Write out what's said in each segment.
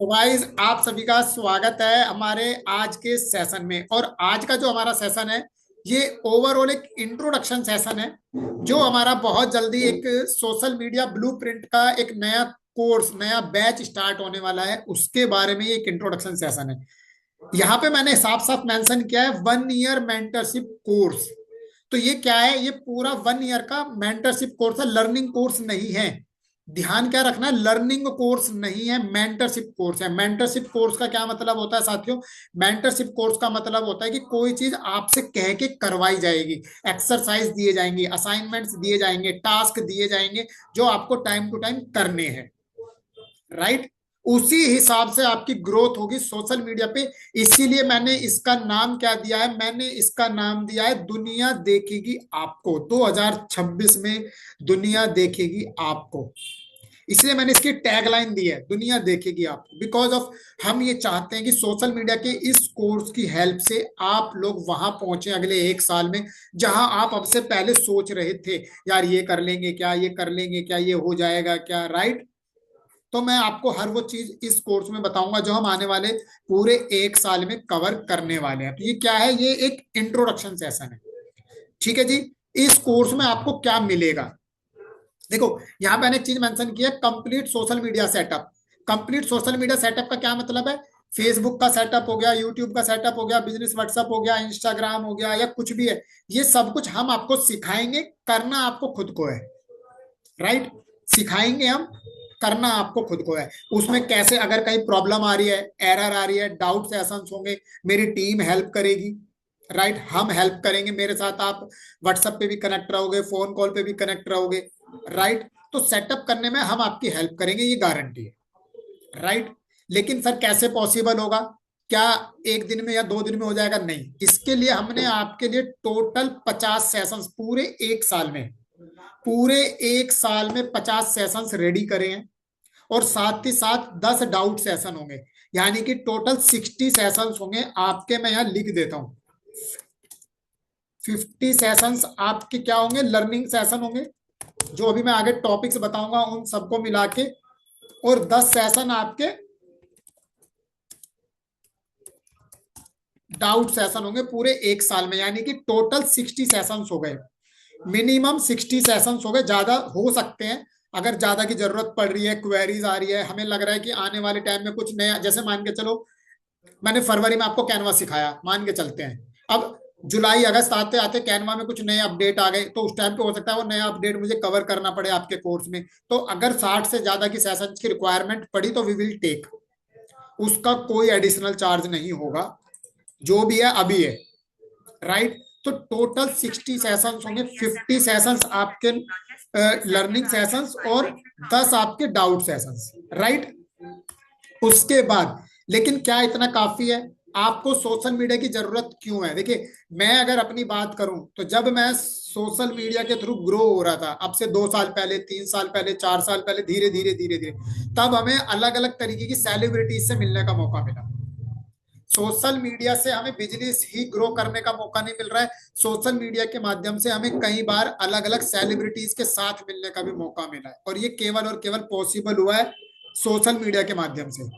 तो गाइस आप सभी का स्वागत है हमारे आज के सेशन में। और आज का जो हमारा सेशन है ये ओवरऑल एक इंट्रोडक्शन सेशन है, जो हमारा बहुत जल्दी एक सोशल मीडिया ब्लूप्रिंट का एक नया कोर्स, नया बैच स्टार्ट होने वाला है, उसके बारे में ये एक इंट्रोडक्शन सेशन है। यहाँ पे मैंने साफ साफ मेंशन किया है 1 ईयर मेंटरशिप कोर्स। तो ये क्या है? ये पूरा 1 ईयर का मेंटरशिप कोर्स है, लर्निंग कोर्स नहीं है। ध्यान क्या रखना है, लर्निंग कोर्स नहीं है, मेंटरशिप कोर्स है। मेंटरशिप कोर्स का क्या मतलब होता है साथियों? मेंटरशिप कोर्स का मतलब होता है कि कोई चीज आपसे कह के करवाई जाएगी, एक्सरसाइज दिए जाएंगे, असाइनमेंट्स दिए जाएंगे, टास्क दिए जाएंगे, जो आपको टाइम टू टाइम करने हैं। राइट? उसी हिसाब से आपकी ग्रोथ होगी सोशल मीडिया पे। इसीलिए मैंने इसका नाम क्या दिया है? मैंने इसका नाम दिया है दुनिया देखेगी आपको। 2026 में दुनिया देखेगी आपको, इसलिए मैंने इसकी टैगलाइन दी है दुनिया देखेगी आपको। बिकॉज ऑफ हम ये चाहते हैं कि सोशल मीडिया के इस कोर्स की हेल्प से आप लोग वहां पहुंचे अगले 1 साल में, जहां आप अब से पहले सोच रहे थे यार ये कर लेंगे क्या, ये कर लेंगे क्या, ये हो जाएगा क्या। राइट? तो मैं आपको हर वो चीज इस कोर्स में बताऊंगा जो हम आने वाले पूरे 1 साल में कवर करने वाले हैं। तो ये क्या है? ये एक इंट्रोडक्शन सेशन है। ठीक है जी। इस कोर्स में आपको क्या मिलेगा? देखो, यहाँ पे मैंने एक चीज मेंशन की है, complete social media setup. Complete social media setup का क्या मतलब है? फेसबुक का सेटअप हो गया, यूट्यूब का सेटअप हो गया, बिजनेस व्हाट्सअप हो गया, इंस्टाग्राम हो गया, या कुछ भी है, ये सब कुछ हम आपको सिखाएंगे। करना आपको खुद को है। राइट? सिखाएंगे हम, करना आपको खुद को है। उसमें कैसे, अगर कहीं प्रॉब्लम आ रही है, एरर आ रही है, डाउट सेशंस होंगे, मेरी टीम हेल्प करेगी। राइट? हम हेल्प करेंगे, मेरे साथ आप व्हाट्सएप पे भी कनेक्ट रहोगे, फोन कॉल पे भी कनेक्ट रहोगे। राइट? तो सेटअप करने में हम आपकी हेल्प करेंगे, ये गारंटी है। राइट? लेकिन सर कैसे पॉसिबल होगा? क्या 1 दिन में या 2 दिन में हो जाएगा? नहीं, इसके लिए हमने आपके लिए टोटल 50 सेशंस पूरे 1 साल में, पूरे 1 साल में 50 सेशंस रेडी करे हैं। और साथ ही साथ 10 डाउट सेशन होंगे, यानी कि टोटल 60 सेशंस होंगे आपके। मैं यहाँ लिख देता हूँ, 50 सेशंस आपके क्या होंगे? लर्निंग सेशन होंगे, जो अभी मैं आगे टॉपिक्स बताऊंगा उन सबको मिला के। और 10 सेशन आपके डाउट सेशन होंगे पूरे 1 साल में, यानी कि टोटल 60 सेशंस हो गए। मिनिमम 60 सेशंस हो गए, ज्यादा हो सकते हैं अगर ज्यादा की जरूरत पड़ रही है, क्वेरीज आ रही है, हमें लग रहा है कि आने वाले टाइम में कुछ नया, जैसे मान के चलो मैंने फरवरी में आपको कैनवा सिखाया, मान के चलते हैं, अब जुलाई अगस्त आते आते कैनवा में कुछ नए अपडेट आ गए, तो उस टाइम पे हो सकता है वो नया अपडेट मुझे कवर करना पड़े आपके कोर्स में। तो अगर 60 से ज्यादा की सेशन की रिक्वायरमेंट पड़ी तो वी विल टेक, उसका कोई एडिशनल चार्ज नहीं होगा, जो भी है अभी है। राइट? तो टोटल 60 सेशंस होंगे, 50 सेशंस आपके लर्निंग सेशंस और 10 आपके डाउट सेशंस। राइट? उसके बाद, लेकिन क्या इतना काफी है? आपको सोशल मीडिया की जरूरत क्यों है? देखिए, मैं अगर अपनी बात करूं तो जब मैं सोशल मीडिया के थ्रू ग्रो हो रहा था, अब से 2 साल पहले, 3 साल पहले, 4 साल पहले, धीरे धीरे धीरे धीरे, तब हमें अलग अलग तरीके की सेलिब्रिटीज से मिलने का मौका मिला। सोशल मीडिया से हमें बिजनेस ही ग्रो करने का मौका नहीं मिल रहा है, सोशल मीडिया के माध्यम से हमें कई बार अलग अलग सेलिब्रिटीज के साथ मिलने का भी मौका मिला है। और ये केवल और केवल पॉसिबल हुआ है सोशल मीडिया के माध्यम से,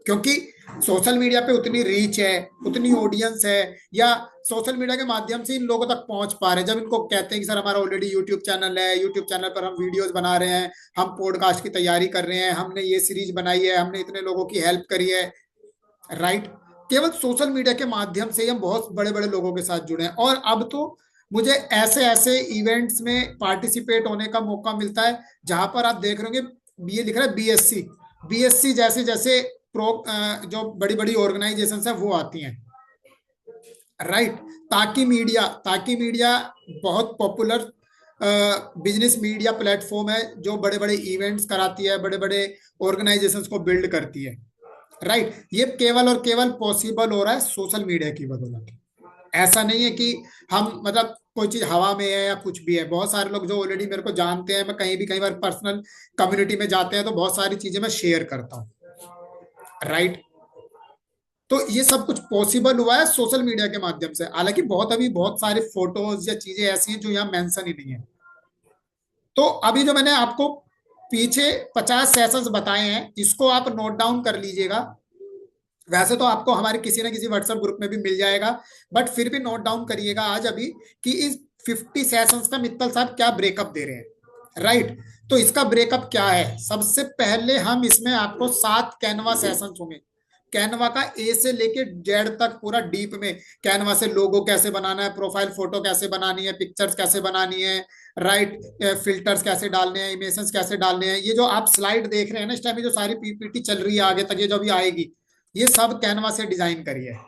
क्योंकि सोशल मीडिया पे उतनी रीच है, उतनी ऑडियंस है, या सोशल मीडिया के माध्यम से इन लोगों तक पहुंच पा रहे हैं। जब इनको कहते हैं कि सर हमारा ऑलरेडी यूट्यूब चैनल है, यूट्यूब चैनल पर हम वीडियोस बना रहे हैं, हम पॉडकास्ट की तैयारी कर रहे हैं, हमने ये सीरीज बनाई है, हमने इतने लोगों की हेल्प करी है। राइट? केवल सोशल मीडिया के माध्यम से हम बहुत बड़े बड़े लोगों के साथ जुड़े हैं। और अब तो मुझे ऐसे ऐसे इवेंट्स में पार्टिसिपेट होने का मौका मिलता है जहां पर आप देख रहे होंगे ये लिख रहा है बीएससी, बीएससी जैसे जैसे प्रो जो बड़ी बड़ी ऑर्गेनाइजेशन है वो आती हैं। राइट? ताकि मीडिया बहुत पॉपुलर बिजनेस मीडिया प्लेटफॉर्म है, जो बड़े बड़े इवेंट्स कराती है, बड़े बड़े ऑर्गेनाइजेशंस को बिल्ड करती है। राइट? ये केवल और केवल पॉसिबल हो रहा है सोशल मीडिया की बदौलत। ऐसा नहीं है कि हम मतलब कोई चीज हवा में है या कुछ भी है। बहुत सारे लोग जो ऑलरेडी मेरे को जानते हैं, मैं कहीं भी कई बार पर्सनल कम्युनिटी में जाते हैं तो बहुत सारी चीजें मैं शेयर करता हूँ। राइट? तो ये सब कुछ पॉसिबल हुआ है सोशल मीडिया के माध्यम से। हालांकि बहुत अभी बहुत सारे फोटोज या चीजें ऐसी हैं जो यहाँ मेंशन ही नहीं है। तो अभी जो मैंने आपको पीछे 50 सेशंस बताए हैं, इसको आप नोट डाउन कर लीजिएगा। वैसे तो आपको हमारे किसी ना किसी व्हाट्सएप ग्रुप में भी मिल जाएगा, बट फिर भी नोट डाउन करिएगा आज अभी कि इस 50 सेशंस का मित्तल साहब क्या ब्रेकअप दे रहे हैं। राइट, तो इसका ब्रेकअप क्या है? सबसे पहले हम इसमें आपको 7 कैनवा सेशंस होंगे। कैनवा का ए से लेके जेड तक पूरा डीप में, कैनवा से लोगो कैसे बनाना है, प्रोफाइल फोटो कैसे बनानी है, पिक्चर्स कैसे बनानी है, राइट, फिल्टर्स कैसे डालने हैं, इमेजेस कैसे डालने हैं। ये जो आप स्लाइड देख रहे हैं ना इस टाइम, जो सारी पीपीटी चल रही है आगे तक, ये जो भी आएगी, ये सब कैनवा से डिजाइन करी है।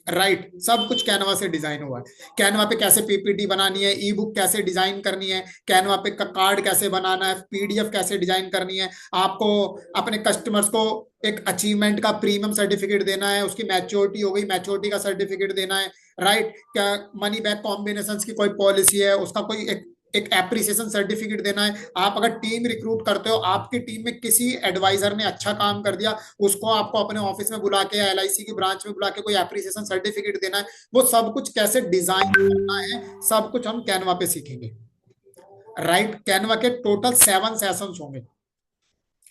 राइट, सब कुछ कैनवा से डिजाइन हुआ है। कैनवा पे कैसे पीपीटी बनानी है, ई बुक कैसे डिजाइन करनी है, कैनवा पे कार्ड कैसे बनाना है, पीडीएफ कैसे डिजाइन करनी है, आपको अपने कस्टमर्स को एक अचीवमेंट का प्रीमियम सर्टिफिकेट देना है, उसकी मैच्योरिटी हो गई, मैच्योरिटी का सर्टिफिकेट देना है। राइट, क्या मनी बैक कॉम्बिनेशन की कोई पॉलिसी है, उसका कोई एक एप्रिसिएशन सर्टिफिकेट देना है। आप अगर टीम रिक्रूट करते हो, आपकी टीम में किसी एडवाइजर ने अच्छा काम कर दिया, उसको आपको अपने ऑफिस में बुला के या एलआईसी की ब्रांच में बुला के कोई एप्रिसिएशन सर्टिफिकेट देना है। वो सब कुछ कैसे डिजाइन करना है, सब कुछ हम कैनवा पे सीखेंगे। राइट, कैनवा के टोटल 7 सेशंस होंगे।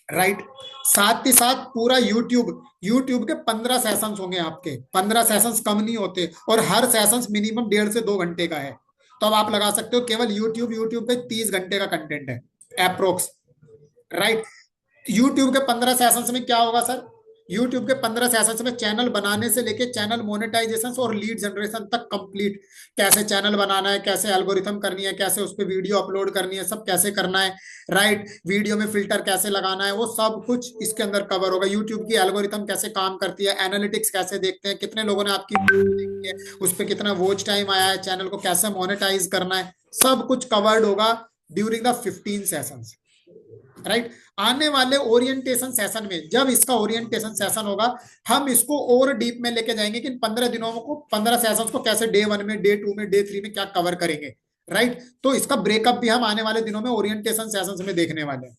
राइट, साथ ही साथ पूरा यूट्यूब यूट्यूब के 15 सेशंस होंगे आपके। 15 सेशंस कम नहीं होते, और हर सेशंस मिनिमम 1.5 से 2 घंटे का है। तो अब आप लगा सकते हो केवल यूट्यूब यूट्यूब पे 30 घंटे का कंटेंट है अप्रोक्स। राइट, यूट्यूब के 15 सेशंस में क्या होगा सर? यूट्यूब के 15 सेशंस में चैनल बनाने से लेके चैनल मोनेटाइजेशन और लीड जनरेशन तक कंप्लीट, कैसे चैनल बनाना है, कैसे एल्गोरिथम करनी है, कैसे उस पर वीडियो अपलोड करनी है, सब कैसे करना है। राइट, वीडियो में फिल्टर कैसे लगाना है, वो सब कुछ इसके अंदर कवर होगा। यूट्यूब की एल्गोरिथम कैसे काम करती है, एनालिटिक्स कैसे देखते हैं, कितने लोगों ने आपकी वीडियो देखी है, उस पर कितना वॉच टाइम आया है, चैनल को कैसे मोनेटाइज करना है, सब कुछ कवर्ड होगा ड्यूरिंग द 15 सेशंस। राइट, आने वाले ओरिएंटेशन सेशन में, जब इसका ओरिएंटेशन सेशन होगा, हम इसको और डीप में लेके जाएंगे कि इन 15 दिनों को, 15 सेशंस को कैसे डे 1 में, डे 2 में, डे 3 में क्या कवर करेंगे। राइट, तो इसका ब्रेकअप भी हम आने वाले दिनों में ओरिएंटेशन सेशंस में देखने वाले हैं।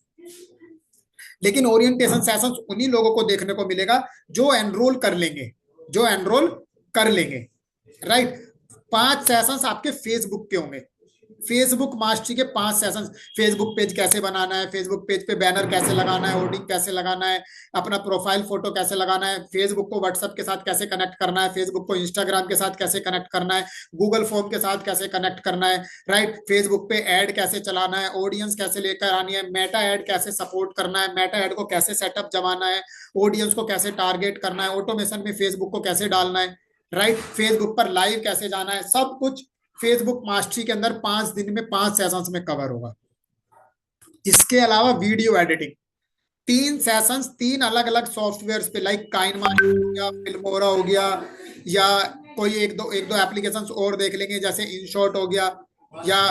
लेकिन ओरिएंटेशन सेशंस उन्हीं लोगों को देखने को मिलेगा जो एनरोल कर लेंगे, जो एनरोल कर लेंगे। राइट, 5 सेशंस आपके फेसबुक के होंगे। फेसबुक मास्टरी के 5 सेशंस। फेसबुक पेज कैसे बनाना है, फेसबुक पेज पे बैनर कैसे लगाना है, होर्डिंग कैसे लगाना है, अपना प्रोफाइल फोटो कैसे लगाना है, फेसबुक को व्हाट्सएप के साथ कैसे कनेक्ट करना है, फेसबुक को इंस्टाग्राम के साथ कैसे कनेक्ट करना है, गूगल फॉर्म के साथ कैसे कनेक्ट करना है। राइट, फेसबुक पे ऐड कैसे चलाना है, ऑडियंस कैसे लेकर आनी है, मेटा ऐड कैसे सपोर्ट करना है, मेटा ऐड को कैसे सेटअप जमाना है, ऑडियंस को कैसे टारगेट करना है, ऑटोमेशन में फेसबुक को कैसे डालना है। राइट, फेसबुक पर लाइव कैसे जाना है, सब कुछ फेसबुक मास्टरी के अंदर 5 दिन में 5 सेशंस में कवर होगा। इसके अलावा वीडियो एडिटिंग 3 सेशंस 3 अलग अलग सॉफ्टवेयर पे, लाइक काइनमास्टर हो गया, फिल्मोरा हो गया, या कोई एक दो एप्लीकेशंस और देख लेंगे, जैसे इनशॉट हो गया, या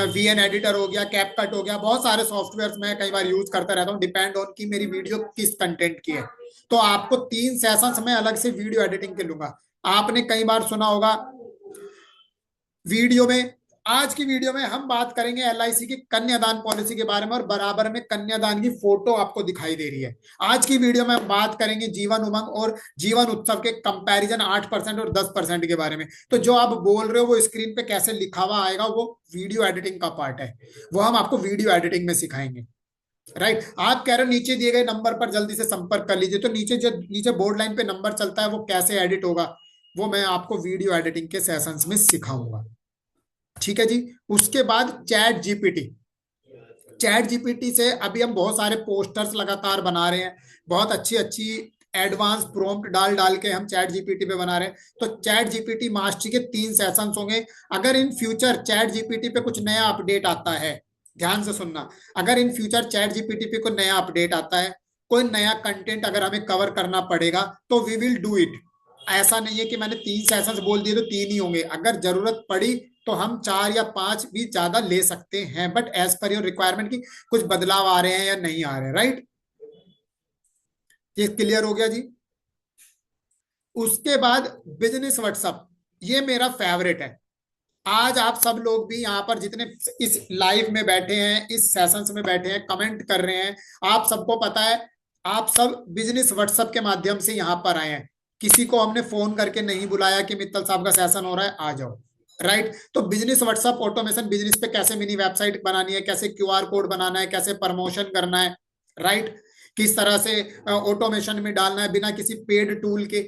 वीएन एडिटर हो गया, कैपकट हो गया। बहुत सारे सॉफ्टवेयर मैं कई बार यूज करता रहता हूँ, डिपेंड ऑन की मेरी वीडियो किस कंटेंट की है। तो आपको 3 सेशंस में अलग से वीडियो एडिटिंग के लूंगा। आपने कई बार सुना होगा वीडियो में, आज की वीडियो में हम बात करेंगे एलआईसी की कन्यादान पॉलिसी के बारे में, और बराबर में कन्यादान की फोटो आपको दिखाई दे रही है। आज की वीडियो में हम बात करेंगे जीवन उमंग और जीवन उत्सव के कंपैरिजन 8% और 10% के बारे में। तो जो आप बोल रहे हो वो स्क्रीन पे कैसे लिखा हुआ आएगा, वो वीडियो एडिटिंग का पार्ट है, वो हम आपको वीडियो एडिटिंग में सिखाएंगे। राइट, आप कह रहे हो नीचे दिए गए नंबर पर जल्दी से संपर्क कर लीजिए, तो नीचे जो नीचे बोर्ड लाइन पे नंबर चलता है वो कैसे एडिट होगा, वो मैं आपको वीडियो एडिटिंग के सेशंस में सिखाऊंगा। ठीक है जी। उसके बाद चैट जीपीटी। चैट जीपीटी से अभी हम बहुत सारे पोस्टर्स लगातार बना रहे हैं, बहुत अच्छी अच्छी एडवांस प्रॉम्प्ट डाल डाल के हम चैट जीपीटी पे बना रहे हैं। तो चैट जीपीटी मास्टरी के 3 सेशंस होंगे। अगर इन फ्यूचर चैट जीपीटी पे कुछ नया अपडेट आता है, ध्यान से सुनना, अगर इन फ्यूचर चैट जीपीटी पे कोई नया अपडेट आता है, कोई नया कंटेंट अगर हमें कवर करना पड़ेगा, तो वी विल डू इट। ऐसा नहीं है कि मैंने 3 सेशंस बोल दिए तो 3 ही होंगे। अगर जरूरत पड़ी तो हम 4 या 5 भी ज्यादा ले सकते हैं, but as per your requirement की कुछ बदलाव आ रहे हैं या नहीं आ रहे हैं। राइट, ये क्लियर हो गया जी। उसके बाद बिजनेस व्हाट्सएप, ये मेरा फेवरेट है। आज आप सब लोग भी यहाँ पर जितने इस लाइव में बैठे हैं, इस सेशंस में बैठे हैं, कमेंट कर रहे हैं, आप सबको पता है आप सब बिजनेस व्हाट्सएप के माध्यम से यहाँ पर आए हैं। किसी को हमने फोन करके नहीं बुलाया कि मित्तल साहब का सेशन हो रहा है, आ जाओ। राइट, तो बिजनेस व्हाट्सएप ऑटोमेशन, बिजनेस पे कैसे मिनी वेबसाइट बनानी है, कैसे क्यूआर कोड बनाना है, कैसे प्रमोशन करना है, राइट, किस तरह से ऑटोमेशन में डालना है बिना किसी पेड टूल के।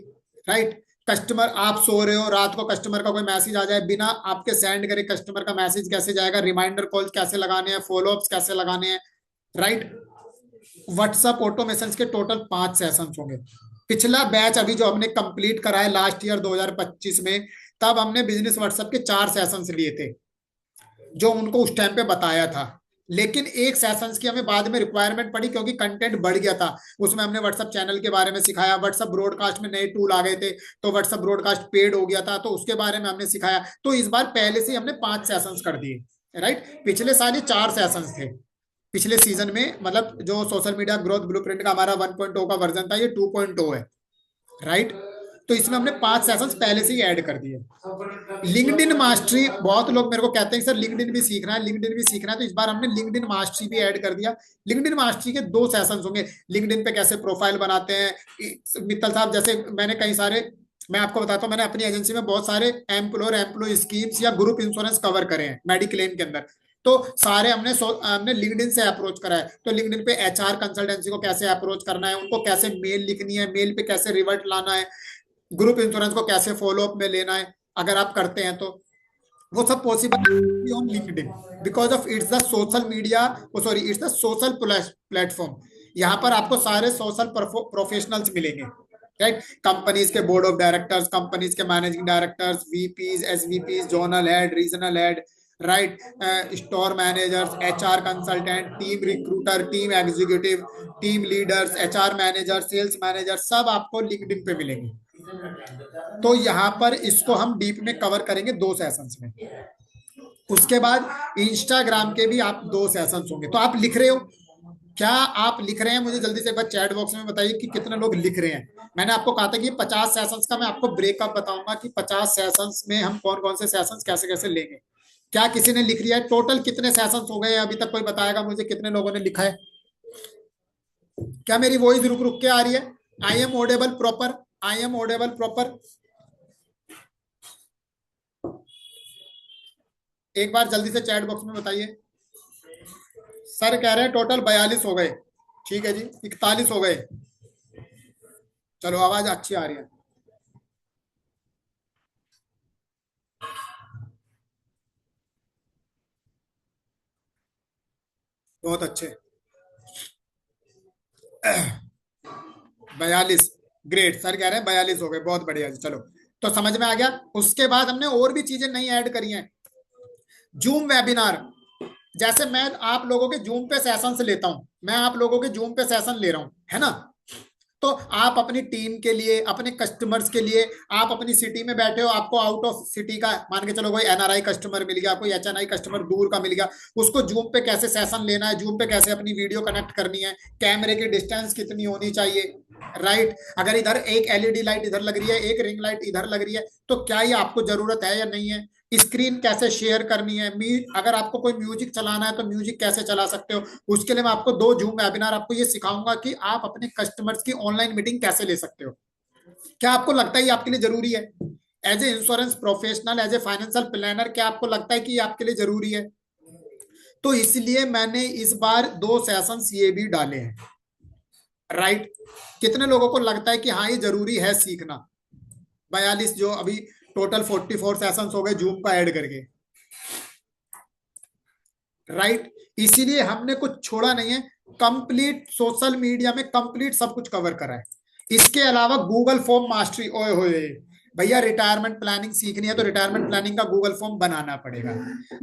राइट, कस्टमर आप सो रहे हो, रात को कस्टमर का कोई मैसेज आ जाए, बिना आपके सेंड करे कस्टमर का मैसेज कैसे जाएगा, रिमाइंडर कॉल कैसे लगाने हैं, फॉलोअप्स कैसे लगाने हैं। राइट, व्हाट्सएप ऑटोमेशन के टोटल 5 सेशंस होंगे। पिछला बैच अभी जो हमने कंप्लीट करा है लास्ट ईयर 2025 में, तब हमने बिजनेस व्हाट्सएप के 4 सेशंस लिए थे जो उनको उस टाइम पे बताया था। लेकिन एक सेशंस की हमें बाद में रिक्वायरमेंट पड़ी क्योंकि कंटेंट बढ़ गया था। उसमें हमने व्हाट्सएप चैनल के बारे में सिखाया, व्हाट्सएप ब्रॉडकास्ट में नए टूल आ गए थे तो व्हाट्सएप ब्रॉडकास्ट पेड हो गया था, तो उसके बारे में हमने सिखाया। तो इस बार पहले से हमने 5 सेशंस कर दिए। राइट, पिछले साल ये 4 सेशंस थे। पिछले सीजन में मतलब जो सोशल मीडिया ग्रोथ ब्लूप्रिंट का हमारा 1.0 का वर्जन था, ये 2.0 है। राइट, तो इसमें हमने 5 सेशंस पहले से ही ऐड कर दिए। लिंक्डइन मास्टरी, बहुत लोग मेरे को कहते हैं सर लिंक्डइन भी सीखना है, लिंक्डइन भी सीखना है, तो इस बार हमने लिंक्डइन मास्टरी भी ऐड कर दिया। लिंक्डइन मास्टरी के 2 सेशंस होंगे। लिंक्डइन पे कैसे प्रोफाइल बनाते हैं, मित्तल साहब जैसे मैंने कई सारे, मैं आपको बताता हूँ, मैंने अपनी एजेंसी में बहुत सारे एम्प्लॉय स्कीम्स या ग्रुप इंश्योरेंस कवर करे हैं मेडिक्लेम के अंदर। तो सारे हमने लिंक्डइन से अप्रोच करा है। तो लिंक्डइन पे एचआर कंसल्टेंसी को कैसे अप्रोच करना है, उनको कैसे मेल लिखनी है, मेल पे कैसे रिवर्ट लाना है, ग्रुप इंश्योरेंस को कैसे फॉलोअप में लेना है, अगर आप करते हैं तो वो सब possible on LinkedIn because of it's the social media, sorry it's the social platform. यहाँ पर आपको सारे सोशल प्रोफेशनल्स मिलेंगे। राइट, कंपनीज के बोर्ड ऑफ डायरेक्टर्स, कंपनीज के managing directors, VPs, SVPs, zonal head, regional head, right, store managers, HR consultant, team recruiter, team executive, team leaders, HR manager, sales manager, सब आपको LinkedIn पे मिलेंगे। तो यहाँ पर इसको हम डीप में कवर करेंगे 2 सेशंस में। उसके बाद इंस्टाग्राम के भी आप 2 सेशंस होंगे। तो आप लिख रहे हो क्या, आप लिख रहे हैं? मुझे जल्दी से बस चैट बॉक्स में बताइए कि कितने लोग लिख रहे हैं। मैंने आपको कहा था कि 50 सेशंस का मैं आपको ब्रेकअप बताऊंगा कि 50 सेशंस में हम कौन कौन से सेशंस कैसे कैसे लेंगे। क्या किसी ने लिख लिया है? टोटल कितने सेशंस हो गए अभी तक? कोई बताएगा मुझे कितने लोगों ने लिखा है? क्या मेरी वॉइस रुक रुक के आ रही है? I am audible proper? I am audible proper? एक बार जल्दी से चैट बॉक्स में बताइए। सर कह रहे हैं टोटल 42 हो गए। ठीक है जी, 41 हो गए। चलो आवाज अच्छी आ रही है। बहुत अच्छे। 42, ग्रेट। सर कह रहे हैं 42 हो गए, बहुत बढ़िया जी। चलो, तो समझ में आ गया। उसके बाद हमने और भी चीजें नई ऐड करी हैं। जूम वेबिनार, जैसे मैं आप लोगों के जूम पे सेशंस लेता हूं, मैं आप लोगों के जूम पे सेशन ले रहा हूं, है ना? तो आप अपनी टीम के लिए, अपने कस्टमर्स के लिए, आप अपनी सिटी में बैठे हो, आपको आउट ऑफ सिटी का मान के चलो कोई एनआरआई कस्टमर मिल गया, कोई एचएनआई कस्टमर दूर का मिल गया, उसको जूम पे कैसे सेशन लेना है, जूम पे कैसे अपनी वीडियो कनेक्ट करनी है, कैमरे की डिस्टेंस कितनी होनी चाहिए। राइट, अगर इधर एक एलईडी लाइट इधर लग रही है, एक रिंग लाइट इधर लग रही है, तो क्या ये आपको जरूरत है या नहीं है? स्क्रीन कैसे शेयर करनी है, अगर आपको कोई म्यूजिक चलाना है तो म्यूजिक कैसे चला सकते हो। उसके लिए मैं आपको 2 जूम वेबिनार आपको ये सिखाऊंगा कि आप अपने कस्टमर्स की ऑनलाइन मीटिंग कैसे ले सकते हो। क्या आपको लगता है ये आपके लिए जरूरी है? As a insurance professional, as a financial planner, क्या आपको लगता है कि ये आपके लिए जरूरी है? तो इसलिए मैंने इस बार 2 सेशंस ये भी डाले हैं। राइट, कितने लोगों को लगता है कि हाँ ये जरूरी है सीखना? 42, जो अभी टोटल 44 सेशंस हो गए जूम का ऐड करके। राइट, इसीलिए हमने कुछ छोड़ा नहीं है। कंप्लीट सोशल मीडिया में कंप्लीट सब कुछ कवर करा है। इसके अलावा गूगल फॉर्म मास्टरी, ओए होए भैया, रिटायरमेंट प्लानिंग सीखनी है तो रिटायरमेंट प्लानिंग का गूगल फॉर्म बनाना पड़ेगा।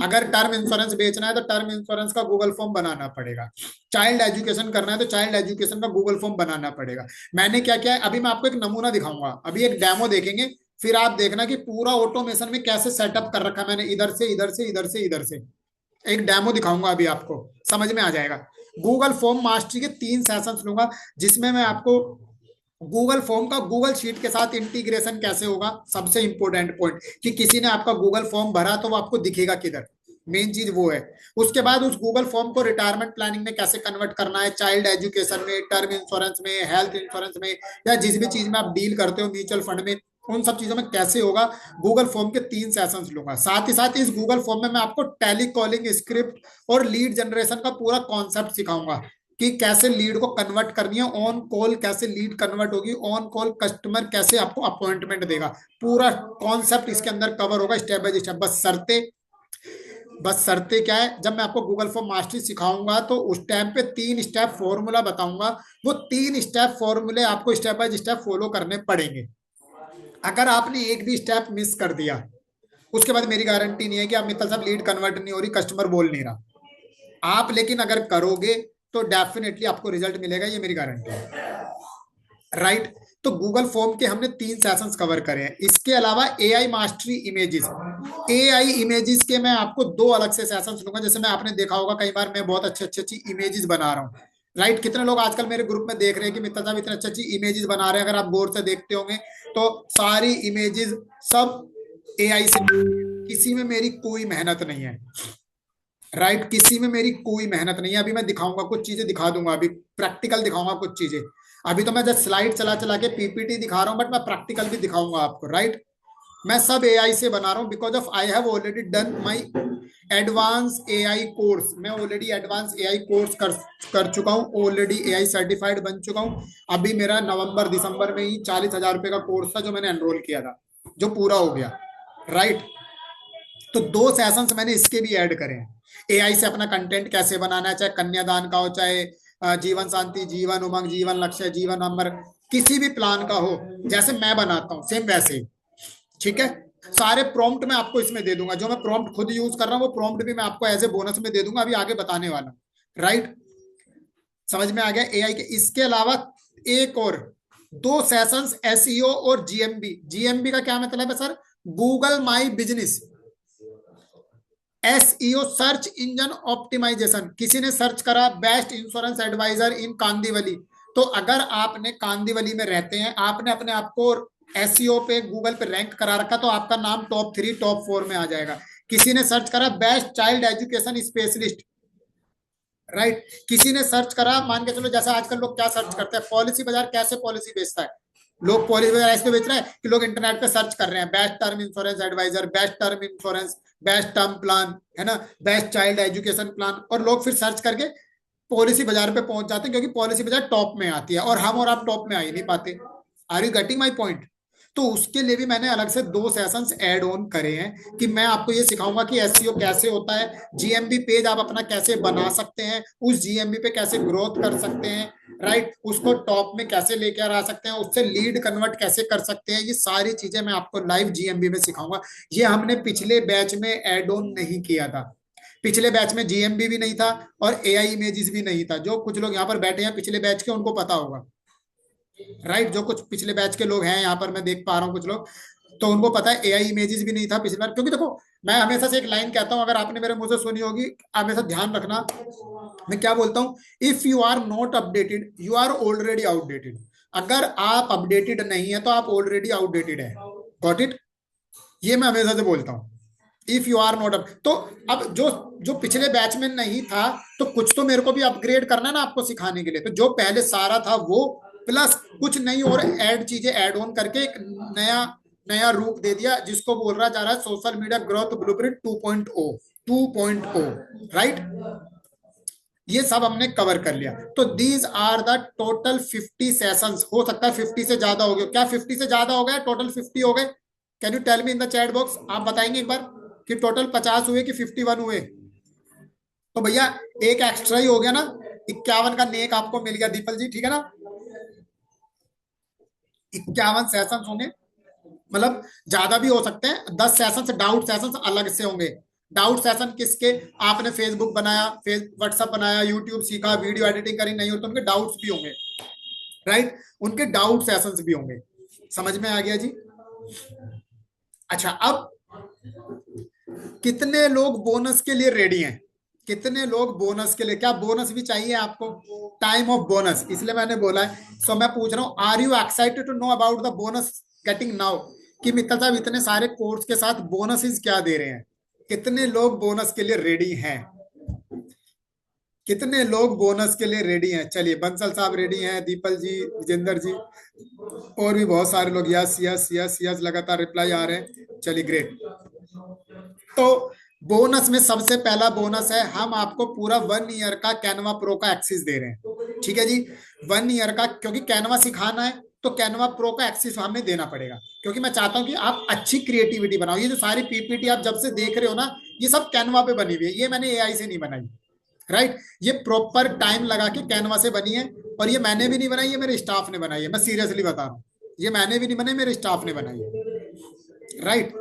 अगर टर्म इंश्योरेंस बेचना है तो टर्म इंश्योरेंस का गूगल फॉर्म बनाना पड़ेगा। चाइल्ड एजुकेशन करना है तो चाइल्ड एजुकेशन का गूगल फॉर्म बनाना पड़ेगा। मैंने क्या क्या है अभी मैं आपको एक नमूना दिखाऊंगा, अभी एक डेमो देखेंगे, फिर आप देखना कि पूरा ऑटोमेशन में कैसे सेटअप कर रखा है मैंने, इधर से इधर से इधर से इधर से। एक डेमो दिखाऊंगा अभी, आपको समझ में आ जाएगा। गूगल फॉर्म मास्टरी के 3 सेशंस लूंगा, जिसमें मैं आपको गूगल फॉर्म का गूगल शीट के साथ इंटीग्रेशन कैसे होगा, सबसे इंपॉर्टेंट पॉइंट, कि किसी ने आपका गूगल फॉर्म भरा तो वो आपको दिखेगा किधर, मेन चीज वो है। उसके बाद उस गूगल फॉर्म को रिटायरमेंट प्लानिंग में कैसे कन्वर्ट करना है, चाइल्ड एजुकेशन में, टर्म इंश्योरेंस में, हेल्थ इंश्योरेंस में, या जिस भी चीज में आप डील करते हो, म्यूचुअल फंड में, उन सब चीजों में कैसे होगा। गूगल फॉर्म के 3 सेशंस लूंगा। साथ ही साथ इस गूगल फॉर्म में मैं आपको टेली कॉलिंग स्क्रिप्ट और लीड जनरेशन का पूरा कॉन्सेप्ट सिखाऊंगा कि कैसे लीड को कन्वर्ट करनी है, ऑन कॉल कैसे लीड कन्वर्ट होगी, ऑन कॉल कस्टमर कैसे आपको अपॉइंटमेंट देगा, पूरा कॉन्सेप्ट इसके अंदर कवर होगा स्टेप बाय स्टेप। बस शर्तें क्या है, जब मैं आपको गूगल फॉर्म मास्टरी सिखाऊंगा तो उस टाइम पे 3 स्टेप फॉर्मूला बताऊंगा, वो 3 स्टेप फॉर्मूले आपको स्टेप बाय स्टेप फॉलो करने पड़ेंगे। अगर आपने एक भी स्टेप मिस कर दिया, उसके बाद मेरी गारंटी नहीं है कि आप मित्तल साहब लीड कन्वर्ट नहीं हो रही, कस्टमर बोल नहीं रहा, आप लेकिन अगर करोगे तो डेफिनेटली आपको रिजल्ट मिलेगा, ये मेरी गारंटी है। राइट, तो गूगल फॉर्म के हमने 3 सेशंस कवर करे हैं। इसके अलावा AI mastery images, AI images के मैं आपको 2 अलग से सेशंस लूंगा। जैसे मैं, आपने देखा होगा कई बार मैं बहुत अच्छी अच्छी अच्छी इमेजेस बना रहा हूँ। राइट, कितने लोग आजकल मेरे ग्रुप में देख रहे हैं कि मित्तल साहब इतने अच्छी अच्छी इमेजेस बना रहे हैं, अगर आप गौर से देखते होंगे तो सारी इमेजेस सब एआई से, किसी में मेरी कोई मेहनत नहीं है। राइट, किसी में मेरी कोई मेहनत नहीं है। अभी मैं दिखाऊंगा कुछ चीजें, दिखा दूंगा, अभी प्रैक्टिकल दिखाऊंगा कुछ चीजें। अभी तो मैं जस्ट स्लाइड चला चला के पीपीटी दिखा रहा हूं, बट मैं प्रैक्टिकल भी दिखाऊंगा आपको। राइट, मैं सब एआई से बना रहा हूं, because of I have already done my advance AI course. मैं ऑलरेडी एडवांस एआई कोर्स कर चुका हूं, ऑलरेडी एआई सर्टिफाइड बन चुका हूं। अभी मेरा नवंबर दिसंबर में ही 40,000 रुपए का कोर्स था जो मैंने एनरोल किया था, जो पूरा हो गया। राइट, तो 2 सेशंस मैंने इसके भी ऐड करे हैं। एआई से अपना कंटेंट कैसे बनाना है, चाहे कन्यादान का हो, चाहे जीवन शांति, जीवन उमंग, जीवन लक्ष्य, जीवन अमर, किसी भी प्लान का हो, जैसे मैं बनाता हूँ सेम वैसे ही। ठीक है, सारे प्रॉम्प्ट मैं आपको इसमें दे दूंगा, जो मैं प्रॉम्प्ट खुद यूज कर रहा हूँ वो प्रॉम्प्ट भी मैं आपको एज ए बोनस में दे दूंगा, अभी आगे बताने वाला हूँ। राइट, समझ में आ गया एआई के। इसके अलावा एक और 2 सेशंस एसईओ और जीएमबी। जीएमबी का क्या मतलब है sir? Google my business. SEO search engine optimization, किसी ने सर्च करा best insurance advisor in Kandivali, तो अगर आपने कांदीवली में रहते हैं, आपने अपने आप को एसईओ पे गूगल पे रैंक करा रखा, तो आपका नाम टॉप 3 टॉप 4 में आ जाएगा। किसी ने सर्च करा best child education specialist. Right, किसी ने सर्च करा, मान के चलो जैसा आजकल लोग क्या सर्च करते हैं, पॉलिसी बाजार कैसे पॉलिसी बेचता है, लोग पॉलिसी बाजार ऐसे बेच रहे हैं कि लोग इंटरनेट पे सर्च कर रहे हैं best term insurance advisor, best term insurance, best term plan, है ना, बेस्ट चाइल्ड एजुकेशन प्लान, और लोग फिर सर्च करके पॉलिसी बाजार पे पहुंच जाते हैं, क्योंकि पॉलिसी बाजार टॉप में आती है और हम और आप टॉप में आ ही नहीं पाते। Are you getting my point? तो उसके लिए भी मैंने अलग से 2 सेशंस ऐड ऑन करे हैं कि मैं आपको ये सिखाऊंगा कि एसईओ कैसे होता है, जीएमबी पेज आप अपना कैसे बना सकते हैं, उस जीएमबी पे कैसे ग्रोथ कर सकते हैं, राइट, उसको टॉप में कैसे लेकर आ सकते हैं, उससे लीड कन्वर्ट कैसे कर सकते हैं, ये सारी चीजें मैं आपको लाइव जीएमबी में सिखाऊंगा। ये हमने पिछले बैच में ऐड ऑन नहीं किया था। पिछले बैच में जीएमबी भी नहीं था और एआई इमेजेस भी नहीं था। जो कुछ लोग यहाँ पर बैठे हैं पिछले बैच के, उनको पता होगा। राइट, जो कुछ पिछले बैच के लोग हैं यहाँ पर, मैं देख पा रहा हूँ कुछ लोग, तो उनको पता है एआई इमेजेस भी नहीं था पिछली बार। क्योंकि देखो, मैं हमेशा से एक लाइन कहता हूँ, अगर आपने मेरे मुंह से सुनी होगी, हमेशा ध्यान रखना, मैं क्या बोलता हूँ, if you are not updated you are already outdated. अगर आप अपडेटेड नहीं है तो आप ऑलरेडी आउटडेटेड है। Got it? ये मैं हमेशा से बोलता हूँ, if you are not up. तो अब जो जो पिछले बैच में नहीं था, तो कुछ तो मेरे को भी अपग्रेड करना है ना आपको सिखाने के लिए, तो जो पहले सारा था वो प्लस कुछ नई और ऐड चीजें ऐड ऑन करके एक नया नया रूप दे दिया, जिसको बोल रहा जा रहा है social media growth blueprint 2.0। 2.0, right, ये सब हमने कवर कर लिया। तो these are the total 50 sessions. हो सकता है 50 से ज्यादा हो गया, क्या 50 से ज्यादा हो गया, टोटल 50 हो गए? Can you tell me in the chat box? आप बताएंगे एक बार कि टोटल 50 हुए कि 51 हुए? तो भैया एक एक्स्ट्रा ही हो गया ना, 51 का नेक आपको मिल गया दीपल जी, ठीक है ना? 51 सेशन होंगे, मतलब ज्यादा भी हो सकते हैं। 10 सेशन से डाउट सेशन अलग से होंगे। डाउट सेशन किसके? आपने फेसबुक बनाया, व्हाट्सएप बनाया, यूट्यूब सीखा, वीडियो एडिटिंग करी, नहीं हो तो उनके डाउट्स भी होंगे। राइट, उनके डाउट सेशंस भी होंगे। समझ में आ गया जी? अच्छा, अब कितने लोग बोनस के लिए रेडी हैं? कितने लोग बोनस के लिए, क्या बोनस भी चाहिए आपको? टाइम ऑफ बोनस, इसलिए मैंने बोला है। सो मैं पूछ रहा हूँ, are you excited to know about the bonus getting now? कि मित्तल साहब इतने सारे कोर्स के साथ बोनसेस क्या दे रहे हैं? कितने लोग बोनस के लिए रेडी हैं? कितने लोग बोनस के लिए रेडी हैं? चलिए, बंसल साहब रेडी हैं, दीपल जी, विजेंद्र जी, और भी बहुत सारे लोग। यस यस यस यस, लगातार रिप्लाई आ रहे हैं। चलिए, ग्रेट। तो बोनस में सबसे पहला बोनस है, हम आपको पूरा 1 ईयर का कैनवा प्रो का एक्सेस दे रहे हैं। ठीक है जी, 1 ईयर का, क्योंकि कैनवा सिखाना है तो कैनवा प्रो का एक्सेस हमें देना पड़ेगा, क्योंकि मैं चाहता हूं कि आप अच्छी क्रिएटिविटी बनाओ। ये जो सारी पीपीटी आप जब से देख रहे हो ना, ये सब कैनवा पे बनी हुई है, ये मैंने एआई से नहीं बनाई। राइट, ये प्रॉपर टाइम लगा के कैनवा से बनी है। और ये मैंने भी नहीं बनाई, ये मेरे स्टाफ ने बनाई है, मैं सीरियसली बता रहा हूँ। ये मैंने भी नहीं बनाई, मेरे स्टाफ ने बनाई है। राइट,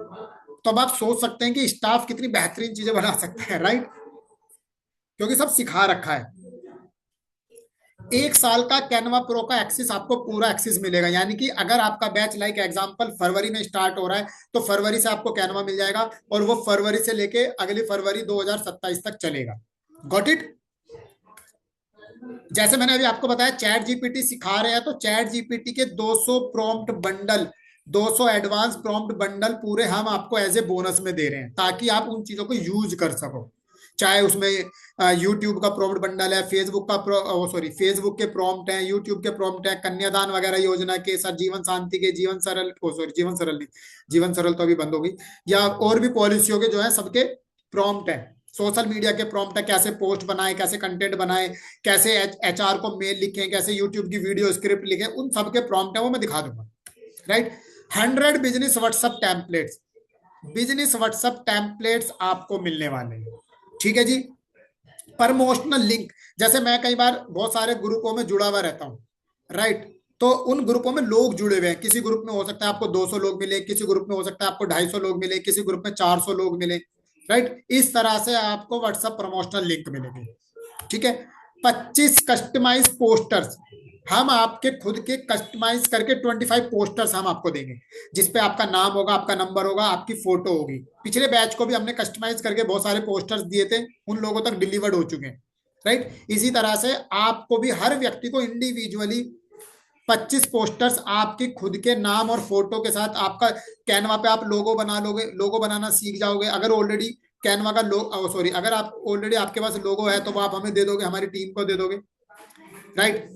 तो अब आप सोच सकते हैं कि स्टाफ कितनी बेहतरीन चीजें बना सकते हैं। राइट, क्योंकि सब सिखा रखा है। 1 साल का कैनवा प्रो का एक्सेस, आपको पूरा एक्सेस मिलेगा। यानी कि अगर आपका बैच लाइक एग्जांपल फरवरी में स्टार्ट हो रहा है, तो फरवरी से आपको कैनवा मिल जाएगा, और वो फरवरी से लेके अगली फरवरी 2027 तक चलेगा। Got it. जैसे मैंने अभी आपको बताया चैट जीपीटी सिखा रहे हैं, तो चैट जीपीटी के 200 prompt bundle, 200 advance prompt bundle पूरे हम आपको एज ए बोनस में दे रहे हैं, ताकि आप उन चीजों को यूज कर सको। चाहे उसमें यूट्यूब का प्रॉम्प्ट बंडल है, फेसबुक का सॉरी फेसबुक के प्रॉम्प्ट है, यूट्यूब के प्रॉम्प्ट है, कन्यादान वगैरह योजना के, सर जीवन शांति के, जीवन सरल, सॉरी जीवन सरल नहीं, जीवन सरल तो अभी बंद हो गई, या और भी पॉलिसियों के जो है सबके प्रॉम्प्ट है। सोशल मीडिया के प्रॉम्प्ट है, कैसे पोस्ट बनाए, कैसे कंटेंट बनाए, कैसे एचआर को मेल लिखें, कैसे यूट्यूब की वीडियो स्क्रिप्ट लिखें, उन सबके प्रॉम्प्ट है, वो मैं दिखा दूंगा। Right, 100 business WhatsApp templates, business WhatsApp templates आपको मिलने वाले हैं। ठीक है जी। प्रमोशनल लिंक, जैसे मैं कई बार बहुत सारे ग्रुपों में जुड़ा हुआ रहता हूँ। राइट, तो उन ग्रुपों में लोग जुड़े हुए हैं, किसी ग्रुप में हो सकता है आपको 200 लोग मिले, किसी ग्रुप में हो सकता है आपको 250 लोग मिले, किसी ग्रुप में 400 लोग मिले। राइट, इस तरह से आपको व्हाट्सएप प्रमोशनल लिंक मिलेंगे। ठीक है, 25 कस्टमाइज पोस्टर्स, हम आपके खुद के कस्टमाइज करके 25 पोस्टर्स हम आपको देंगे, जिसपे आपका नाम होगा, आपका नंबर होगा, आपकी फोटो होगी। पिछले बैच को भी हमने कस्टमाइज करके बहुत सारे पोस्टर्स दिए थे, उन लोगों तक डिलीवर्ड हो चुके हैं। राइट, इसी तरह से आपको भी हर व्यक्ति को इंडिविजुअली 25 पोस्टर्स आपके खुद के नाम और फोटो के साथ, आपका कैनवा पे आप लोगो बना लोगे, लोगो बनाना सीख जाओगे। अगर ऑलरेडी कैनवा का सॉरी अगर आप ऑलरेडी आपके पास लोगो है, तो वो आप हमें दे दोगे, हमारी टीम को दे दोगे। राइट,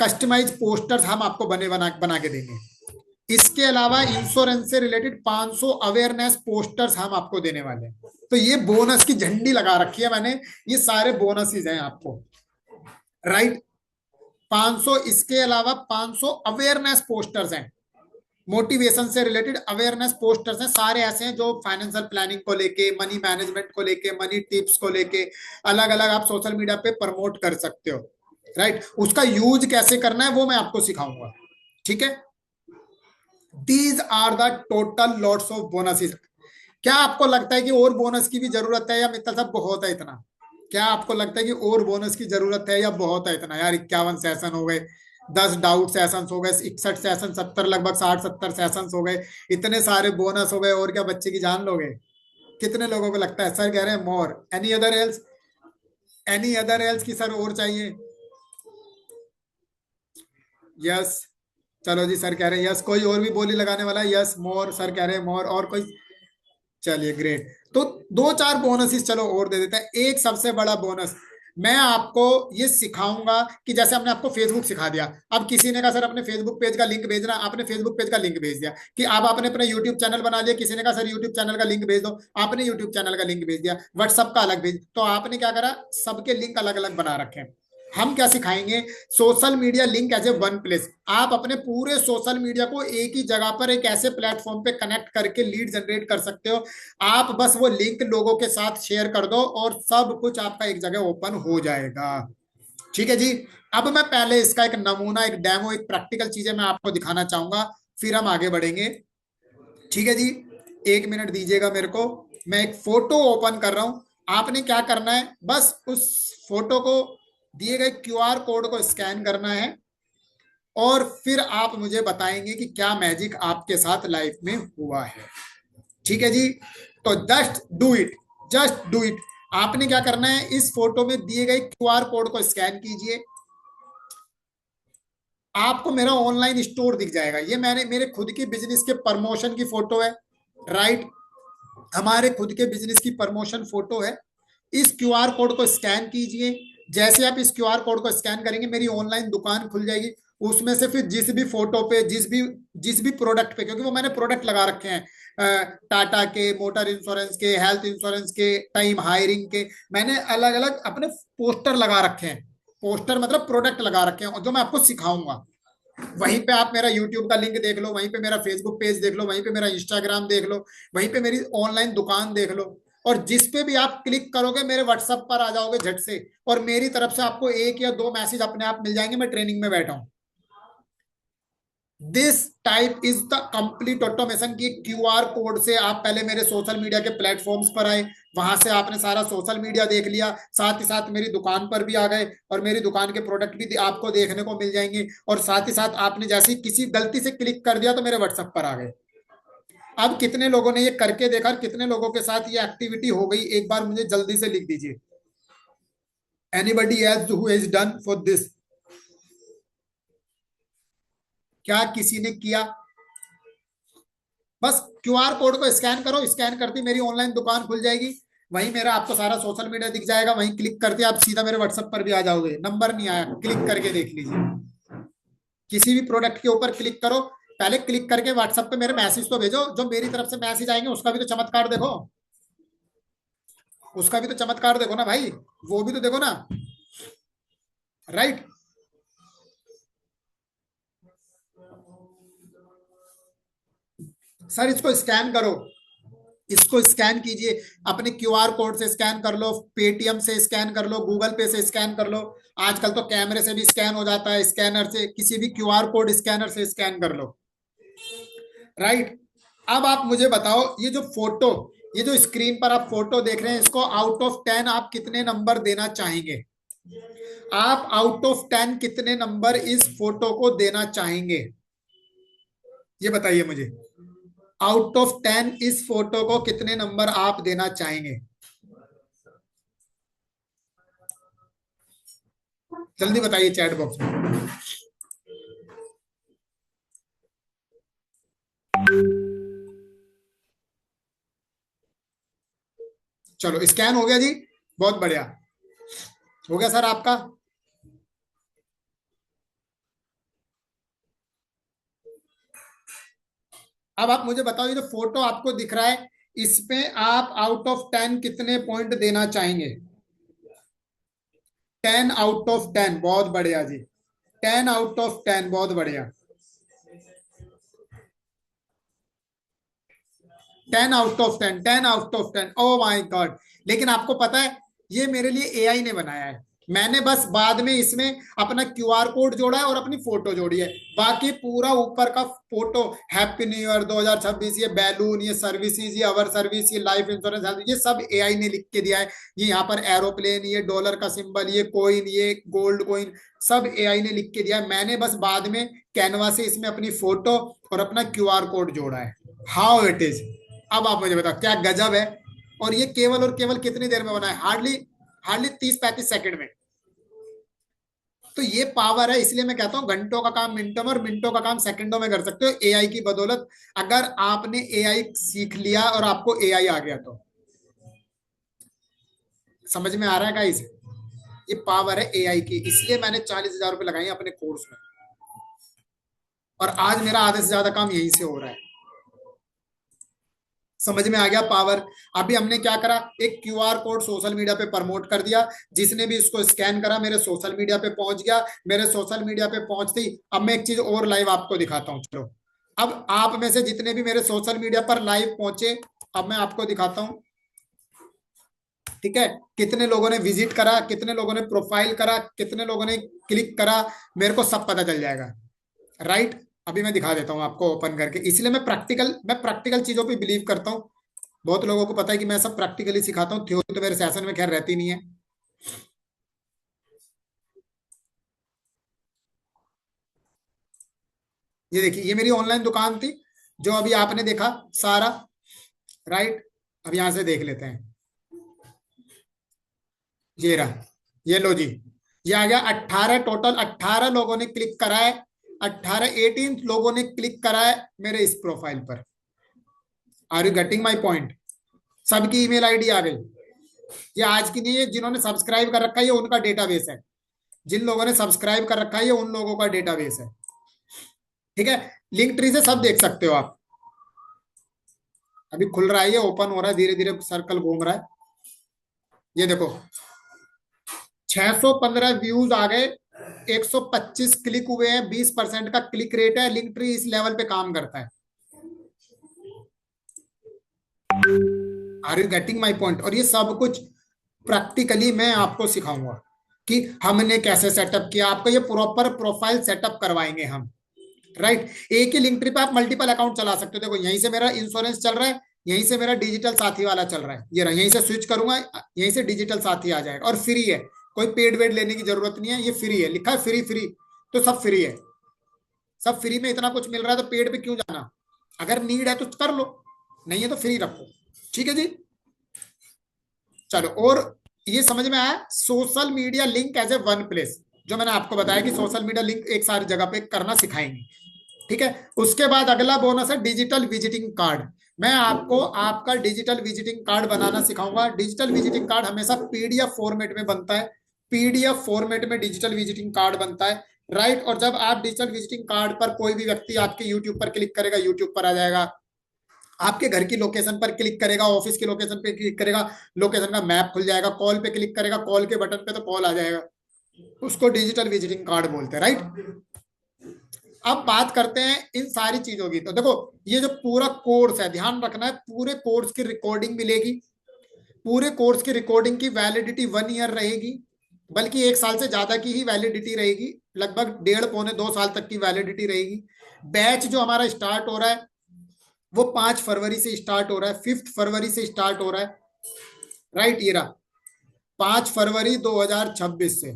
कस्टमाइज पोस्टर्स हम आपको बना के देंगे। इसके अलावा इंश्योरेंस से रिलेटेड 500 अवेयरनेस पोस्टर्स हम आपको देने वाले हैं। तो ये बोनस की झंडी लगा रखी है मैंने, ये सारे बोनसेस हैं आपको। राइट, 500, इसके अलावा 500 अवेयरनेस पोस्टर्स हैं, मोटिवेशन से रिलेटेड अवेयरनेस पोस्टर्स हैं। सारे ऐसे हैं जो फाइनेंशियल प्लानिंग को लेके, मनी मैनेजमेंट को लेके, मनी टिप्स को लेके अलग अलग आप सोशल मीडिया पे प्रमोट कर सकते हो। राइट, उसका यूज कैसे करना है वो मैं आपको सिखाऊंगा। ठीक है, these are the total lots of bonuses. क्या आपको लगता है कि और बोनस की भी जरूरत है, या मित्तल साहब बहुत है इतना? क्या आपको लगता है कि और बोनस की जरूरत है, या बहुत है इतना? यार 51 सेशन हो गए, 10 डाउट सेशन हो गए, 61 सेशन, 70 लगभग 60-70 सेशन हो गए, इतने सारे बोनस हो गए, और क्या बच्चे की जान लोगे? कितने लोगों को लगता है? सर कह रहे हैं more, any other else, any other else की सर और चाहिए? यस, चलो जी, सर कह रहे हैं यस। कोई और भी बोली लगाने वाला है? यस, मोर, सर कह रहे हैं मोर। और कोई? चलिए ग्रेट। तो 2-4 बोनसेस चलो और दे देते हैं। एक सबसे बड़ा बोनस, मैं आपको ये सिखाऊंगा कि जैसे हमने आपको फेसबुक सिखा दिया, अब किसी ने कहा सर अपने फेसबुक पेज का लिंक भेजना, आपने फेसबुक पेज का लिंक भेज दिया। कि अब आपने अपना यूट्यूब चैनल बना लिया, किसी ने कहा सर यूट्यूब चैनल का लिंक भेज दो, आपने यूट्यूब चैनल का लिंक भेज दिया। व्हाट्सअप का अलग भेज, तो आपने क्या करा, सबके लिंक अलग अलग बना रखे हैं। हम क्या सिखाएंगे, social media link as a one place. आप अपने पूरे सोशल मीडिया को एक ही जगह पर एक ऐसे प्लेटफॉर्म पे कनेक्ट करके लीड जनरेट कर सकते हो। आप बस वो लिंक लोगों के साथ शेयर कर दो और सब कुछ आपका एक जगह ओपन हो जाएगा। ठीक है जी। अब मैं पहले इसका एक नमूना, एक डेमो, एक प्रैक्टिकल चीजें मैं आपको दिखाना चाहूंगा, फिर हम आगे बढ़ेंगे। ठीक है जी, 1 मिनट दीजिएगा मेरे को। मैं एक फोटो ओपन कर रहा हूं। आपने क्या करना है, बस उस फोटो को, दिए गए क्यूआर कोड को स्कैन करना है, और फिर आप मुझे बताएंगे कि क्या मैजिक आपके साथ लाइफ में हुआ है। ठीक है जी, तो just do it, just do it. आपने क्या करना है, इस फोटो में दिए गए क्यूआर कोड को स्कैन कीजिए, आपको मेरा ऑनलाइन स्टोर दिख जाएगा। ये मैंने मेरे खुद की बिजनेस के प्रमोशन की फोटो है। राइट, हमारे खुद के बिजनेस की प्रमोशन फोटो है। इस क्यूआर कोड को स्कैन कीजिए। जैसे आप इस क्यूआर कोड को स्कैन करेंगे, मेरी ऑनलाइन दुकान खुल जाएगी। उसमें से फिर जिस भी फोटो पे, जिस भी प्रोडक्ट पे, क्योंकि वो मैंने प्रोडक्ट लगा रखे हैं टाटा के, मोटर इंश्योरेंस के, हेल्थ इंश्योरेंस के, टाइम हायरिंग के, मैंने अलग अलग अपने पोस्टर लगा रखे हैं। पोस्टर मतलब प्रोडक्ट लगा रखे हैं, और जो मैं आपको सिखाऊंगा। वहीं पे आप मेरा यूट्यूब का लिंक देख लो, वहीं पे मेरा फेसबुक पेज देख लो, वहीं पे मेरा इंस्टाग्राम देख लो, वहीं पे मेरी ऑनलाइन दुकान देख लो। और जिस पे भी आप क्लिक करोगे मेरे व्हाट्सएप पर आ जाओगे झट से, और मेरी तरफ से आपको एक या दो मैसेज अपने आप मिल जाएंगे, मैं ट्रेनिंग में बैठा हूं। This type is the complete automation की क्यूआर कोड से आप पहले मेरे सोशल मीडिया के प्लेटफॉर्म्स पर आए, वहां से आपने सारा सोशल मीडिया देख लिया, साथ ही साथ मेरी दुकान पर भी आ गए, और मेरी दुकान के प्रोडक्ट भी आपको देखने को मिल जाएंगे, और साथ ही साथ आपने जैसे ही किसी गलती से क्लिक कर दिया तो मेरे व्हाट्सएप पर आ गए। अब कितने लोगों ने ये करके देखा और कितने लोगों के साथ ये एक्टिविटी हो गई, एक बार मुझे जल्दी से लिख दीजिए। Anybody else who has done for this? क्या किसी ने किया? बस क्यूआर कोड को स्कैन करो, स्कैन करती मेरी ऑनलाइन दुकान खुल जाएगी, वहीं मेरा आपको सारा सोशल मीडिया दिख जाएगा, वहीं क्लिक करते आप सीधा मेरे व्हाट्सएप पर भी आ जाओगे। नंबर नहीं आया, क्लिक करके देख लीजिए। किसी भी प्रोडक्ट के ऊपर क्लिक करो, पहले क्लिक करके व्हाट्सएप पे मेरे मैसेज तो भेजो, जो मेरी तरफ से मैसेज आएंगे उसका भी तो चमत्कार देखो। उसका भी तो चमत्कार देखो ना भाई, वो भी तो देखो ना। राइट। सर इसको स्कैन करो, इसको स्कैन कीजिए, अपने क्यूआर कोड से स्कैन कर लो, पेटीएम से स्कैन कर लो, गूगल पे से स्कैन कर लो, आजकल तो कैमरे से भी स्कैन हो जाता है, स्कैनर से, किसी भी क्यूआर कोड स्कैनर से स्कैन कर लो। राइट। अब आप मुझे बताओ, ये जो फोटो, ये जो स्क्रीन पर आप फोटो देख रहे हैं, इसको आउट ऑफ 10 आप कितने नंबर देना चाहेंगे? आप आउट ऑफ 10 कितने नंबर इस फोटो को देना चाहेंगे? ये बताइए मुझे। आउट ऑफ 10 इस फोटो को कितने नंबर आप देना चाहेंगे? जल्दी बताइए चैट बॉक्स में। चलो स्कैन हो गया जी, बहुत बढ़िया। हो गया सर आपका? अब आप मुझे बताओ, ये जो फोटो आपको दिख रहा है, इसमें आप आउट ऑफ 10 कितने पॉइंट देना चाहेंगे? 10 आउट ऑफ 10, बहुत बढ़िया जी। 10 आउट ऑफ 10, बहुत बढ़िया। 10 out of 10, 10 out of 10, oh my god. लेकिन आपको पता है, ये मेरे लिए एआई ने बनाया है, मैंने बस बाद में इसमें अपना क्यूआर कोड जोड़ा है और अपनी फोटो जोड़ी है। बाकी पूरा ऊपर का फोटो, हैप्पी न्यू ईयर 2026, ये बैलून, ये सर्विसेज, ये अवर सर्विस, ये लाइफ इंश्योरेंस, हेल्थ, ये सब एआई ने लिख के दिया है। ये यहाँ पर एरोप्लेन, ये डॉलर का सिंबल, ये कोइन, ये गोल्ड कोइन, सब एआई ने लिख के दिया है। मैंने बस बाद में कैनवा से इसमें अपनी फोटो और अपना क्यूआर कोड जोड़ा है। How it is. अब आप मुझे बताओ क्या गजब है। और ये केवल और केवल कितनी देर में बना है? हार्डली हार्डली 30-35 सेकंड में। तो ये पावर है, इसलिए मैं कहता हूं घंटों का काम मिनटों में और मिनटों का काम सेकंडों में कर सकते हो एआई की बदौलत, अगर आपने एआई सीख लिया और आपको एआई आ गया तो। समझ में आ रहा है गाइस? ये पावर है एआई की, इसलिए मैंने 40,000 रुपए लगाए अपने कोर्स में, और आज मेरा आधे से ज्यादा काम यहीं से हो रहा है। समझ में आ गया पावर? अभी हमने क्या करा, एक क्यूआर कोड सोशल मीडिया पे प्रमोट कर दिया, जिसने भी इसको स्कैन करा मेरे सोशल मीडिया पे पहुंच गया। मेरे सोशल मीडिया पे पहुंचते ही अब मैं एक चीज और लाइव आपको दिखाता हूँ, चलो। अब आप में से जितने भी मेरे सोशल मीडिया पर लाइव पहुंचे, अब मैं आपको दिखाता हूँ। ठीक है, कितने लोगों ने विजिट करा, कितने लोगों ने प्रोफाइल करा, कितने लोगों ने क्लिक करा, मेरे को सब पता चल जाएगा। राइट। अभी मैं दिखा देता हूँ आपको ओपन करके, इसलिए मैं प्रैक्टिकल चीजों पे बिलीव करता हूँ। बहुत लोगों को पता है कि मैं सब प्रैक्टिकली सिखाता हूँ, थ्योरी तो मेरे सेशन में खैर रहती नहीं है। ये देखिए, ये मेरी ऑनलाइन दुकान थी, जो अभी आपने देखा सारा। राइट। अब यहां से देख लेते हैं। ये रहा, ये लो जी। ये आ गया 18, टोटल 18 लोगों ने क्लिक करा है। 18 लोगों ने क्लिक करा है मेरे इस प्रोफाइल पर। Are you getting my point? सबकी ईमेल आईडी आ गई। ये आज की नहीं है, जिन्होंने सब्सक्राइब कर रखा है ये उनका डेटाबेस है। जिन लोगों ने सब्सक्राइब कर रखा है ये उन लोगों का डेटाबेस है। ठीक है, लिंक ट्री से सब देख सकते हो आप। अभी खुल रहा है, ये ओपन हो रहा है, धीरे धीरे सर्कल घूम रहा है। ये देखो 615 व्यूज आ गए, 125 क्लिक हुए हैं, 20% का क्लिक रेट है। लिंक ट्री इस लेवल पे काम करता है। Are you getting my point? और ये सब कुछ प्रैक्टिकली मैं आपको सिखाऊंगा कि हमने कैसे सेटअप किया, आपका ये प्रॉपर प्रोफाइल सेटअप करवाएंगे हम। राइट, एक ही लिंक ट्री पे आप मल्टीपल अकाउंट चला सकते हो। देखो यहीं से मेरा इंश्योरेंस चल रहा है, यहीं से मेरा डिजिटल साथी वाला चल रहा है, ये रहा, यहीं से स्विच करूंगा, यहीं से डिजिटल साथी आ जाएगा। और फ्री है, कोई पेड वेड लेने की जरूरत नहीं है, ये फ्री है, लिखा है फ्री फ्री, तो सब फ्री है। सब फ्री में इतना कुछ मिल रहा है तो पेड पे क्यों जाना? अगर नीड है तो कर लो, नहीं है तो फ्री रखो। ठीक है जी, चलो। और ये समझ में आया, social media link as a one place, जो मैंने आपको बताया कि सोशल मीडिया लिंक एक सारी जगह पे करना सिखाएंगे। ठीक है, उसके बाद अगला बोनस है डिजिटल विजिटिंग कार्ड। मैं आपको आपका डिजिटल विजिटिंग कार्ड बनाना सिखाऊंगा। डिजिटल विजिटिंग कार्ड हमेशा पीडीएफ फॉर्मेट में बनता है, पीडीएफ फॉर्मेट में डिजिटल विजिटिंग कार्ड बनता है। राइट, और जब आप डिजिटल विजिटिंग कार्ड पर, कोई भी व्यक्ति आपके यूट्यूब पर क्लिक करेगा, यूट्यूब पर आ जाएगा, आपके घर की लोकेशन पर क्लिक करेगा, ऑफिस की लोकेशन पे क्लिक करेगा, लोकेशन का मैप खुल जाएगा, कॉल पे क्लिक करेगा, कॉल के बटन पे तो कॉल आ जाएगा। उसको डिजिटल विजिटिंग कार्ड बोलते हैं। राइट, अब बात करते हैं इन सारी चीजों की। तो देखो ये जो पूरा कोर्स है, ध्यान रखना है, पूरे कोर्स की रिकॉर्डिंग मिलेगी। पूरे कोर्स की रिकॉर्डिंग की वैलिडिटी 1 ईयर रहेगी, बल्कि 1 साल से ज्यादा की ही वैलिडिटी रहेगी, लगभग 1.5 पौने 2 साल तक की वैलिडिटी रहेगी। बैच जो हमारा स्टार्ट हो रहा है वो 5 फरवरी से स्टार्ट हो रहा है, 5 फरवरी से स्टार्ट हो रहा है। राइट, ये रहा 5 फरवरी 2026 से।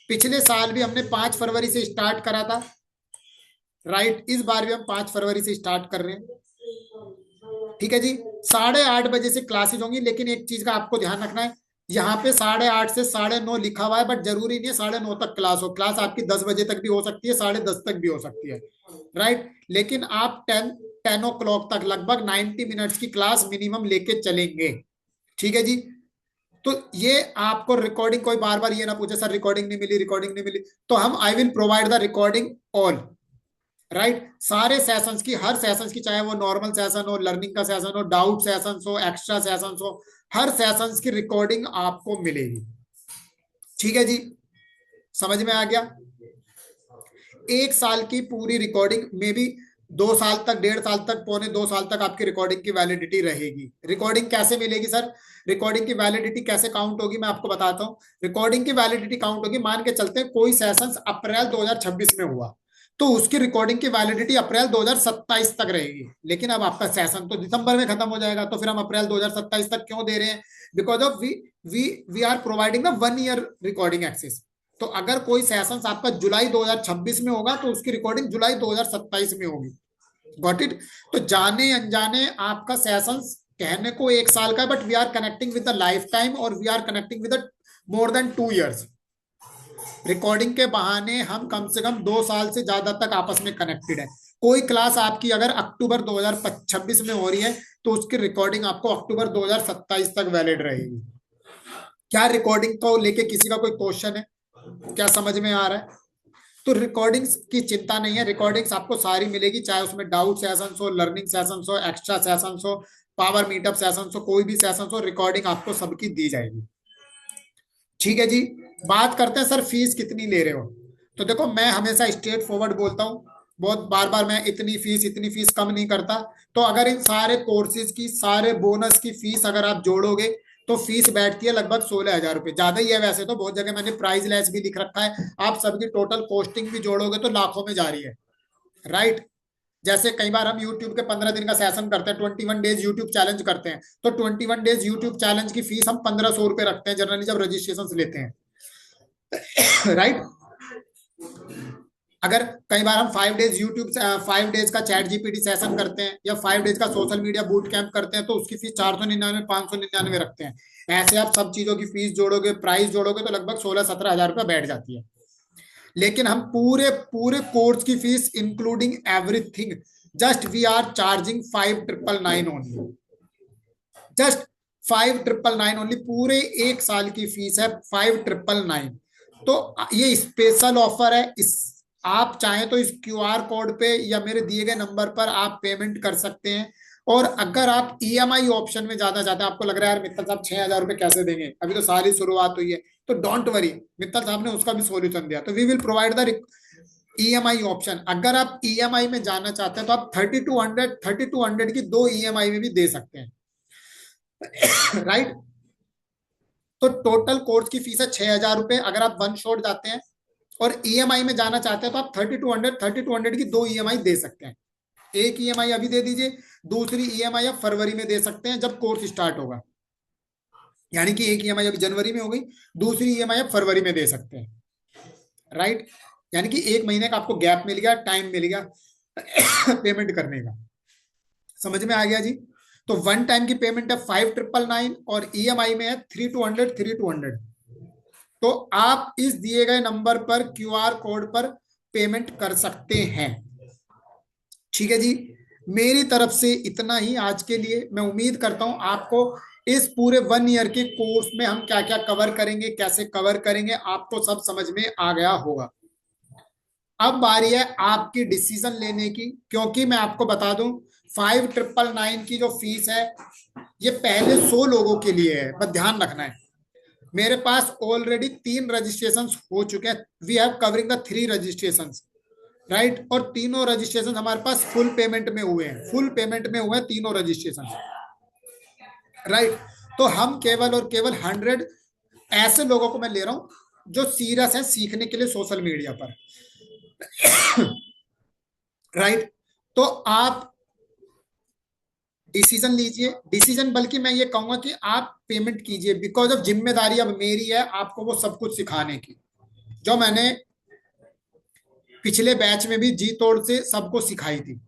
पिछले साल भी हमने 5 फरवरी से स्टार्ट करा था। राइट, इस बार भी हम 5 फरवरी से स्टार्ट कर रहे हैं। ठीक है जी, 8:30 बजे से क्लासेज होंगी, लेकिन एक चीज का आपको ध्यान रखना है, यहाँ पे 8:30 से 9:30 लिखा हुआ है, बट जरूरी नहीं है 9:30 तक क्लास हो। क्लास आपकी 10 बजे तक भी हो सकती है, 10:30 तक भी हो सकती है। राइट, लेकिन आप 10 ओ क्लॉक तक लगभग 90 मिनट्स की क्लास मिनिमम लेके चलेंगे। ठीक है जी, तो ये आपको रिकॉर्डिंग, कोई बार बार ये ना पूछे सर रिकॉर्डिंग नहीं मिली, रिकॉर्डिंग नहीं मिली, तो हम I will provide the recording all. Right, सारे सेशंस की, हर सेशंस की, चाहे वो नॉर्मल सेशन हो, लर्निंग का सेशन हो, डाउट सेशंस हो, एक्स्ट्रा सेशंस हो, हर सेशंस की रिकॉर्डिंग आपको मिलेगी। ठीक है जी, समझ में आ गया? 1 साल की पूरी रिकॉर्डिंग में भी 2 साल तक, 1.5 साल तक, पौने 2 साल तक आपकी रिकॉर्डिंग की वैलिडिटी रहेगी। रिकॉर्डिंग कैसे मिलेगी सर? रिकॉर्डिंग की वैलिडिटी कैसे काउंट होगी मैं आपको बताता हूँ। रिकॉर्डिंग की वैलिडिटी काउंट होगी, मान के चलते हैं कोई सेशन अप्रैल 2026 में हुआ, तो उसकी रिकॉर्डिंग की वैलिडिटी अप्रैल 2027 तक रहेगी। लेकिन अब आपका सेशन तो दिसंबर में खत्म हो जाएगा, तो फिर हम अप्रैल 2027 तक क्यों दे रहे हैं? Because of we are providing the 1 year recording access. तो अगर कोई सेशन आपका जुलाई 2026 में होगा तो उसकी रिकॉर्डिंग जुलाई 2027 में होगी। Got it? तो जाने अनजाने आपका सेशन कहने को 1 साल का है, but we are connecting with the life time, और we are connecting with more than 2 years. Recording के बहाने हम कम से कम 2 साल से ज्यादा तक आपस में कनेक्टेड है। कोई क्लास आपकी अगर अक्टूबर 2026 में हो रही है तो उसकी रिकॉर्डिंग आपको अक्टूबर 2027 तक वैलिड रहेगी। क्या रिकॉर्डिंग को लेके किसी का कोई क्वेश्चन है? क्या समझ में आ रहा है? तो रिकॉर्डिंग्स की चिंता नहीं है, रिकॉर्डिंग्स आपको सारी मिलेगी, चाहे उसमें डाउट सेशंस हो, लर्निंग सेशंस हो, एक्स्ट्रा सेशंस हो, पावर मीटअप सेशंस हो, कोई भी सेशंस हो, रिकॉर्डिंग आपको सबकी दी जाएगी। ठीक है जी, बात करते हैं सर फीस कितनी ले रहे हो। तो देखो मैं हमेशा स्ट्रेट फॉरवर्ड बोलता हूँ, बहुत बार बार मैं इतनी फीस कम नहीं करता। तो अगर इन सारे कोर्सेज की, सारे बोनस की फीस अगर आप जोड़ोगे तो फीस बैठती है लगभग 16,000 रुपये। ज्यादा ही है वैसे तो, बहुत जगह मैंने प्राइस लेस भी लिख रखा है। आप सबकी टोटल कॉस्टिंग भी जोड़ोगे तो लाखों में जा रही है। राइट, जैसे कई बार हम यूट्यूब के 15 दिन का सेशन करते हैं, 21 डेज यूट्यूब चैलेंज करते हैं, तो 21 डेज यूट्यूब चैलेंज की फीस हम 1,500 रुपये रखते हैं जनरली जब रजिस्ट्रेशन लेते हैं। राइट, अगर कई बार हम 5 डेज यूट्यूब, 5 डेज का चैट जीपीटी सेशन करते हैं, या 5 डेज का सोशल मीडिया बूट कैंप करते हैं, तो उसकी फीस 499, 599 रखते हैं। ऐसे आप सब चीजों की फीस जोड़ोगे, प्राइस जोड़ोगे तो लगभग 16-17 हजार रुपये बैठ जाती है। लेकिन हम पूरे पूरे कोर्स की fees including everything, just we are charging 5,999 only, just 5,999 only. पूरे 1 साल की फीस है 5,999। तो ये स्पेशल ऑफर है। इस आप चाहें तो इस क्यूआर कोड पे या मेरे दिए गए नंबर पर आप पेमेंट कर सकते हैं। और अगर आप ईएमआई ऑप्शन में जाना चाहते हैं, आपको लग रहा है यार मित्तल साहब 6,000 रुपये कैसे देंगे, अभी तो सारी शुरुआत हुई है, तो डोंट वरी, मित्तल साहब ने उसका भी सॉल्यूशन दिया। तो we will provide the EMI option. अगर आप ईएमआई में जाना चाहते हैं तो आप 3200 की 2 ईएमआई में भी दे सकते हैं। राइट। तो टोटल कोर्स की फीस है 6,000 रुपये अगर आप वन शॉट जाते हैं। और ईएमआई में जाना चाहते हैं तो आप 3200 की 2 ईएमआई दे सकते हैं। एक ईएमआई अभी दे दीजिए, दूसरी ईएमआई आप फरवरी में दे सकते हैं जब कोर्स स्टार्ट होगा। यानी कि एक ईएमआई अभी जनवरी में हो गई, दूसरी ईएमआई आप फरवरी में दे सकते हैं। राइट। यानी कि 1 महीने का आपको गैप मिल गया, टाइम मिल गया पेमेंट करने का। समझ में आ गया जी। तो वन टाइम की पेमेंट है 5,999 और ईएमआई में है 3,200। तो आप इस दिए गए नंबर पर क्यूआर कोड पर पेमेंट कर सकते हैं। ठीक है जी। मेरी तरफ से इतना ही आज के लिए। मैं उम्मीद करता हूं आपको इस पूरे 1 ईयर के कोर्स में हम क्या क्या कवर करेंगे, कैसे कवर करेंगे, आपको सब समझ में आ गया होगा। अब बारी है आपकी डिसीजन लेने की, क्योंकि मैं आपको बता दूं 5,999 की जो फीस है ये पहले 100 लोगों के लिए है, बस ध्यान रखना है। मेरे पास ऑलरेडी 3 रजिस्ट्रेशन हो चुके हैं। We have covering the 3 registration. Right. और तीनों रजिस्ट्रेशन हमारे पास फुल पेमेंट में हुए हैं, फुल पेमेंट में हुए हैं तीनों रजिस्ट्रेशन। राइट। तो हम केवल और केवल 100 ऐसे लोगों को मैं ले रहा हूं जो सीरियस है सीखने के लिए सोशल मीडिया पर। राइट। तो आप डिसीजन लीजिए, डिसीजन, बल्कि मैं ये कहूंगा कि आप पेमेंट कीजिए, बिकॉज ऑफ जिम्मेदारी अब मेरी है आपको वो सब कुछ सिखाने की, जो मैंने पिछले बैच में भी जी तोड़ से सबको सिखाई थी।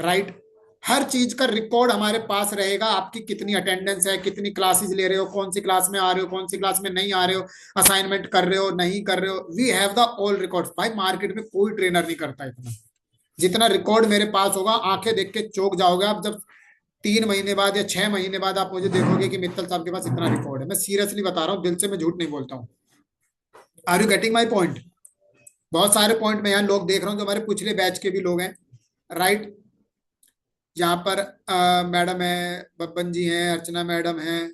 राइट। हर चीज का रिकॉर्ड हमारे पास रहेगा, आपकी कितनी अटेंडेंस है, कितनी क्लासेस ले रहे हो, कौन सी क्लास में आ रहे हो, कौन सी क्लास में नहीं आ रहे हो, असाइनमेंट कर रहे हो नहीं कर रहे हो। We have the all records. भाई मार्केट में कोई ट्रेनर नहीं करता इतना, जितना रिकॉर्ड मेरे पास होगा। आंखें देख के चौंक जाओगे आप जब 3 महीने बाद या 6 महीने बाद आप मुझे देखोगे कि मित्तल साहब के पास इतना रिकॉर्ड है। मैं सीरियसली बता रहा हूँ, दिल से, मैं झूठ नहीं बोलता हूँ। Are you getting my point? बहुत सारे पॉइंट में यहाँ लोग देख रहा हूँ जो हमारे पिछले बैच के भी लोग हैं। राइट। यहाँ पर मैडम है, बब्बन जी हैं, अर्चना मैडम हैं,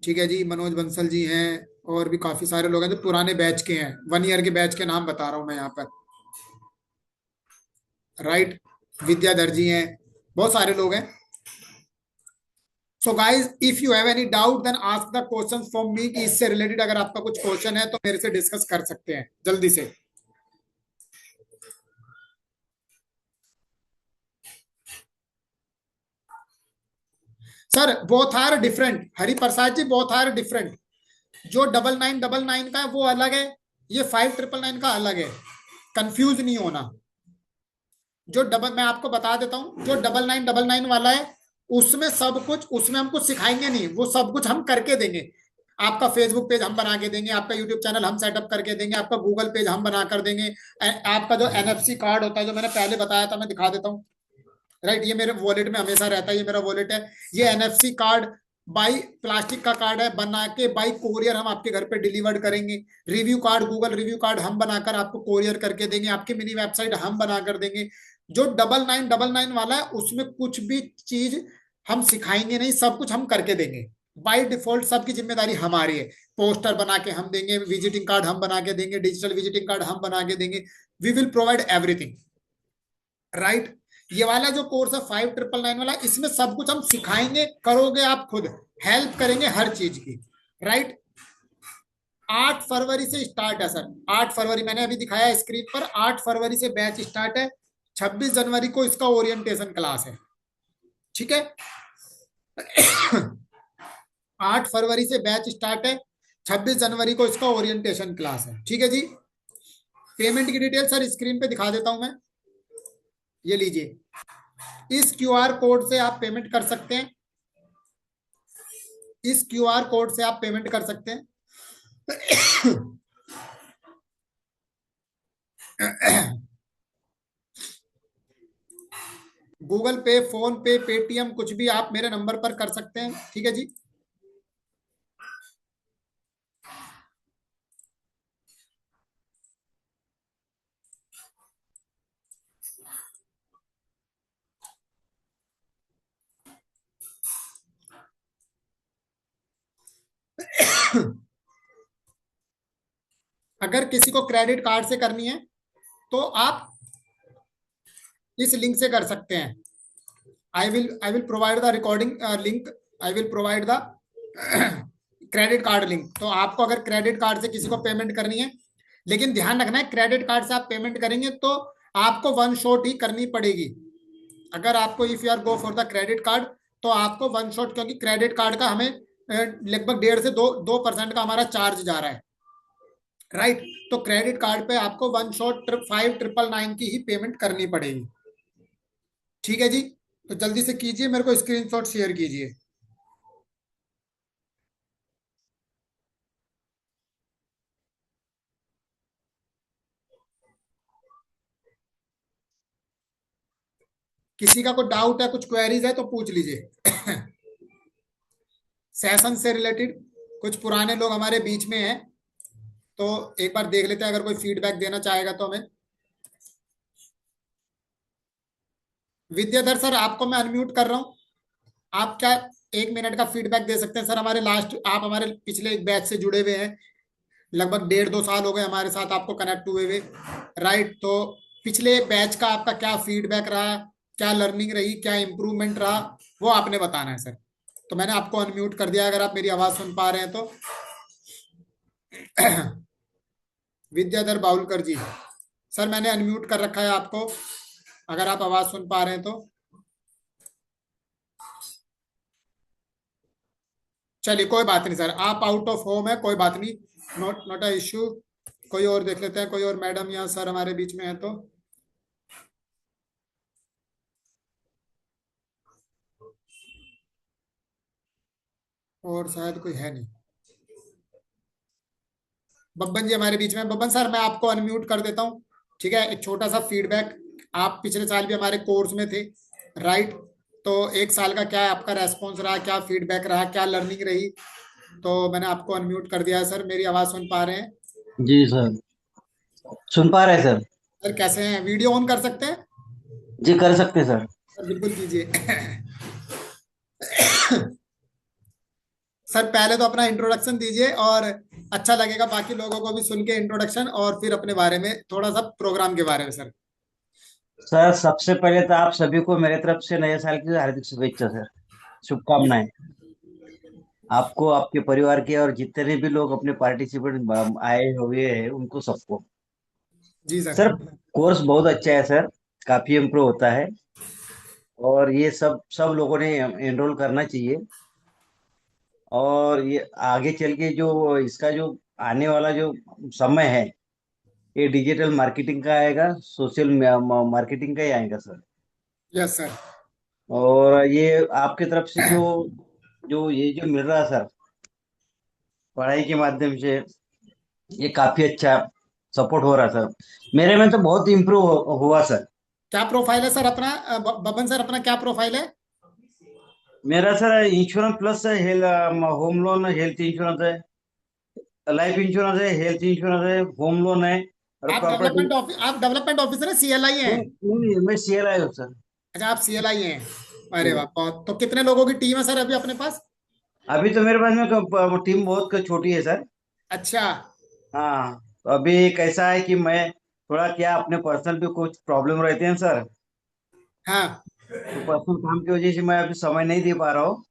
ठीक है जी, मनोज बंसल जी हैं, और भी काफी सारे लोग हैं जो पुराने बैच के हैं। 1 ईयर के बैच के नाम बता रहा हूँ मैं यहाँ पर। राइट। विद्याधर जी हैं, बहुत सारे लोग हैं। So guys if you have any doubt then ask the question from me, कि इससे रिलेटेड अगर आपका कुछ क्वेश्चन है तो मेरे से डिस्कस कर सकते हैं जल्दी से। Sir both are different, Hari Prasad ji, both are different. जो 9999 का है वो अलग है, ये 5,999 का अलग है। कंफ्यूज नहीं होना। जो डबल, मैं आपको बता देता हूँ, जो 9999 वाला है उसमें सब कुछ, उसमें हम कुछ सिखाएंगे नहीं, वो सब कुछ हम करके देंगे। आपका फेसबुक पेज हम बना के देंगे, आपका यूट्यूब चैनल हम सेटअप करके देंगे, आपका गूगल पेज हम बना कर देंगे। आपका जो एनएफसी कार्ड होता है, जो मैंने पहले बताया था, मैं दिखा देता हूँ। राइट। ये मेरे वॉलेट में हमेशा रहता है, ये मेरा वॉलेट है। ये एनएफसी कार्ड बाई प्लास्टिक का कार्ड है, बना के बाई कोरियर हम आपके घर पे डिलीवर्ड करेंगे। Review card, Google review card हम बनाकर आपको कोरियर करके देंगे। आपकी मिनी वेबसाइट हम बना कर देंगे। जो 9999 वाला है उसमें कुछ भी चीज हम सिखाएंगे नहीं, सब कुछ हम करके देंगे। बाई डिफॉल्ट सबकी जिम्मेदारी हमारी है। पोस्टर बना के हम देंगे, विजिटिंग कार्ड हम बना के देंगे, डिजिटल विजिटिंग कार्ड हम बना के देंगे। We will provide everything. Right. ये वाला जो कोर्स है 5,999 वाला, इसमें सब कुछ हम सिखाएंगे, करोगे आप खुद, हेल्प करेंगे हर चीज की। राइट। 8 फरवरी से स्टार्ट है सर, 8 फरवरी, मैंने अभी दिखाया स्क्रीन पर, 8 फरवरी से बैच स्टार्ट है। 26 जनवरी को इसका ओरिएंटेशन क्लास है। ठीक है। 8 फरवरी से बैच स्टार्ट है, 26 जनवरी को इसका ओरिएंटेशन क्लास है। ठीक है जी। पेमेंट की डिटेल सर स्क्रीन पे दिखा देता हूं मैं, ये लीजिए। इस क्यूआर कोड से आप पेमेंट कर सकते हैं, इस क्यूआर कोड से आप पेमेंट कर सकते हैं। गूगल पे, फोन पे, पेटीएम, कुछ भी आप मेरे नंबर पर कर सकते हैं। ठीक है जी। अगर किसी को क्रेडिट कार्ड से करनी है तो आप इस लिंक से कर सकते हैं। I will provide the recording link. I will provide the credit card link. तो आपको अगर क्रेडिट कार्ड से किसी को पेमेंट करनी है, लेकिन ध्यान रखना है क्रेडिट कार्ड से आप पेमेंट करेंगे तो आपको वन शॉट ही करनी पड़ेगी। अगर आपको if you are go for the credit card तो आपको वन शॉट, क्योंकि क्रेडिट कार्ड का हमें लगभग 1.5 से 2% का हमारा चार्ज जा रहा है, राइट। तो क्रेडिट कार्ड पे आपको वन शॉट 5999 की ही पेमेंट करनी पड़ेगी। ठीक है जी, तो जल्दी से कीजिए, मेरे को स्क्रीनशॉट शेयर कीजिए। किसी का कोई डाउट है, कुछ क्वेरीज है तो पूछ लीजिए। सेशन से रिलेटेड कुछ पुराने लोग हमारे बीच में हैं, तो एक बार देख लेते हैं अगर कोई फीडबैक देना चाहेगा तो हमें। विद्याधर सर, आपको मैं अनम्यूट कर रहा हूँ। आप क्या 1 मिनट का फीडबैक दे सकते हैं सर? हमारे लास्ट, आप हमारे पिछले एक बैच से जुड़े हुए हैं, लगभग 1.5 2 साल हो गए हमारे साथ आपको कनेक्ट हुए हुए, राइट। तो पिछले बैच का आपका क्या फीडबैक रहा, क्या लर्निंग रही, क्या इंप्रूवमेंट रहा, वो आपने बताना है सर। तो मैंने आपको अनम्यूट कर दिया, अगर आप मेरी आवाज सुन पा रहे हैं तो। विद्याधर बाउलकर जी, सर मैंने अनम्यूट कर रखा है आपको, अगर आप आवाज सुन पा रहे हैं तो। चलिए कोई बात नहीं सर, आप आउट ऑफ होम है, कोई बात नहीं, नॉट नॉट अ इश्यू। कोई और देख लेते हैं, कोई और मैडम या सर हमारे बीच में है तो। और शायद कोई है नहीं। बब्बन जी हमारे बीच में, बब्बन सर मैं आपको अनम्यूट कर देता हूँ। ठीक है, एक छोटा सा फीडबैक। आप पिछले साल भी हमारे कोर्स में थे, राइट। तो 1 साल का क्या आपका रेस्पॉन्स रहा, क्या फीडबैक रहा, क्या लर्निंग रही? तो मैंने आपको अनम्यूट कर दिया है सर, मेरी आवाज सुन पा रहे हैं? जी सर, सुन पा रहे हैं सर। सर कैसे हैं, वीडियो ऑन कर सकते हैं? जी कर सकते हैं सर। सर बिल्कुल कीजिए। सर पहले तो अपना इंट्रोडक्शन दीजिए, और अच्छा लगेगा बाकी लोगों को भी सुन के इंट्रोडक्शन, और फिर अपने बारे में थोड़ा सा प्रोग्राम के बारे में सर। सर सबसे पहले तो आप सभी को मेरे तरफ से नए साल की हार्दिक शुभेच्छा सर, शुभकामनाएं। आपको, आपके परिवार के और जितने भी लोग अपने पार्टिसिपेंट आए हुए हैं उनको सबको। जी सर। सर कोर्स बहुत अच्छा है सर, काफी इम्प्रूव होता है। और ये सब सब लोगों ने एनरोल करना चाहिए। और ये आगे चल के जो इसका जो आने वाला जो समय है, ये डिजिटल मार्केटिंग का आएगा, सोशल मार्केटिंग का ही आएगा सर। Yes sir. और ये आपके तरफ से जो जो ये जो मिल रहा है सर, पढ़ाई के माध्यम से, ये काफी अच्छा सपोर्ट हो रहा है सर। मेरे में तो बहुत इम्प्रूव हुआ सर। क्या प्रोफाइल है सर अपना? बबन सर अपना क्या प्रोफाइल है? मेरा sir insurance plus health, home loan, health insurance है, लाइफ इंश्योरेंस है, हेल्थ इंश्योरेंस है, होम लोन है और प्रॉपर्टी। आप डेवलपमेंट ऑफिसर है, सीएलआई हैं? नहीं नहीं, मैं CLI हूँ सर। अच्छा आप सीएलआई हैं। अरे वाह जी। बहुत। तो कितने लोगों की टीम है सर अभी अपने पास? अभी तो मेरे पास में टीम बहुत छोटी है सर। अच्छा। हाँ, तो अभी कैसा है कि मैं थोड़ा क्या अपने पर्सनल भी कुछ प्रॉब्लम रहते हैं सर। हाँ। तो पर्सनल काम की वजह से मैं अभी समय नहीं दे पा रहा हूँ।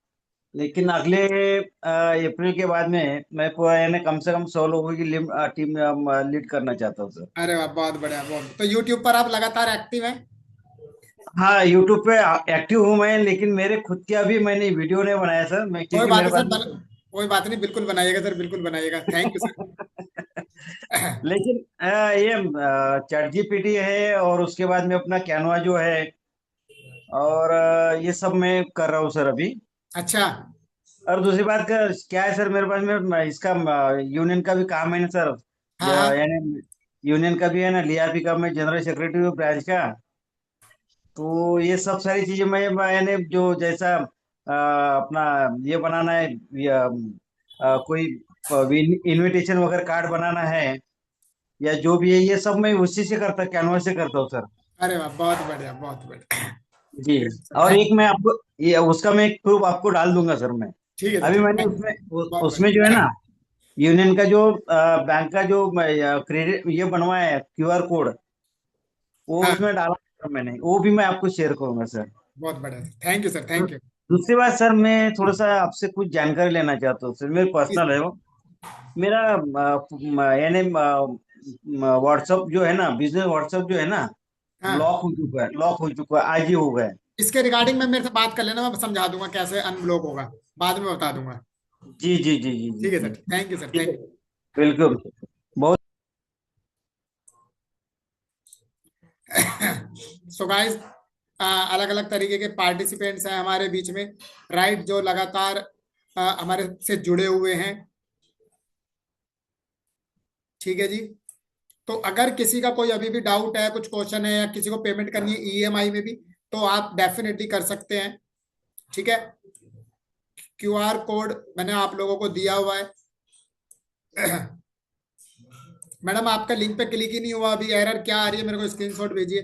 लेकिन अगले अप्रैल के बाद में मैं पूरा यानी कम से कम 100 लोगों की टीम लीड करना चाहता हूँ सर। अरे वाह बहुत बढ़िया, बहुत। तो यूट्यूब पर आप लगातार एक्टिव हैं? हाँ, यूट्यूब पे एक्टिव हूँ मैं, लेकिन मेरे खुद के अभी मैंने वीडियो नहीं बनाया सर, मैं कोई क्योंकि बात मेरे नहीं पास सर, कोई बात नहीं, बिल्कुल बनाइएगा सर, बिल्कुल बनाइएगा, थैंक यू सर। लेकिन ये चैट जीपीटी है और उसके बाद में अपना कैनवा जो है, और ये सब मैं कर रहा हूँ सर अभी। अच्छा। और दूसरी बात का क्या है सर, मेरे पास में इसका यूनियन का भी काम है ना सर। हाँ हाँ। यानी यूनियन का भी है ना, लियापी का मैं जनरल सेक्रेटरी हूँ ब्रांच का। तो ये सब सारी चीजें यानी जो जैसा अपना ये बनाना है, कोई इनविटेशन वगैरह कार्ड बनाना है, या जो भी है, ये सब मैं उसी से करता, कैनवा से करता हूँ सर। अरे वाह बहुत बढ़िया, बहुत बढ़िया। जी। ग्रेट सर, और थैंक। एक मैं आपको ये उसका मैं एक प्रूफ आपको डाल दूंगा सर मैं। ठीक है सर, अभी ठीक मैंने है, उसमें बहुत उसमें जो है ना, बढ़िया। यूनियन का जो बैंक का जो क्रेडिट ये बनवाया है QR कोड, वो हाँ, उसमें डाला है सर मैंने, वो भी मैं आपको शेयर करूंगा सर। बहुत बढ़िया, thank you sir, thank you. दूसरी बात सर, मैं थोड़ा सा आपसे कुछ जानकारी लेना चाहता हूँ सर, मेरे पर्सनल है वो। मेरा यानी व्हाट्सअप जो है ना, बिजनेस व्हाट्सअप जो है ना, हाँ, लॉक हो चुका है, लॉक हो चुका है, आज ही हो गया है। इसके रिगार्डिंग में मेरे से बात कर लेना, मैं समझा दूंगा कैसे अनब्लॉक होगा, बाद में बता दूंगा। जी जी जी जी जी ठीक है जी। सर, थैंक यू सर, ठीक है, थैंक यू। बिल्कुल। बहुत। सो गाइस, अलग अलग तरीके के पार्टिसिपेंट्स हैं हमारे बीच में, राइट, जो लगातार हमारे से जुड़े हुए हैं। ठीक है जी। तो अगर किसी का कोई अभी भी डाउट है, कुछ क्वेश्चन है, या किसी को पेमेंट करनी है ईएमआई में भी, तो आप डेफिनेटली कर सकते हैं। ठीक है, क्यूआर कोड मैंने आप लोगों को दिया हुआ है। मैडम, आपका लिंक पे क्लिक ही नहीं हुआ, अभी एरर क्या आ रही है, मेरे को स्क्रीनशॉट भेजिए।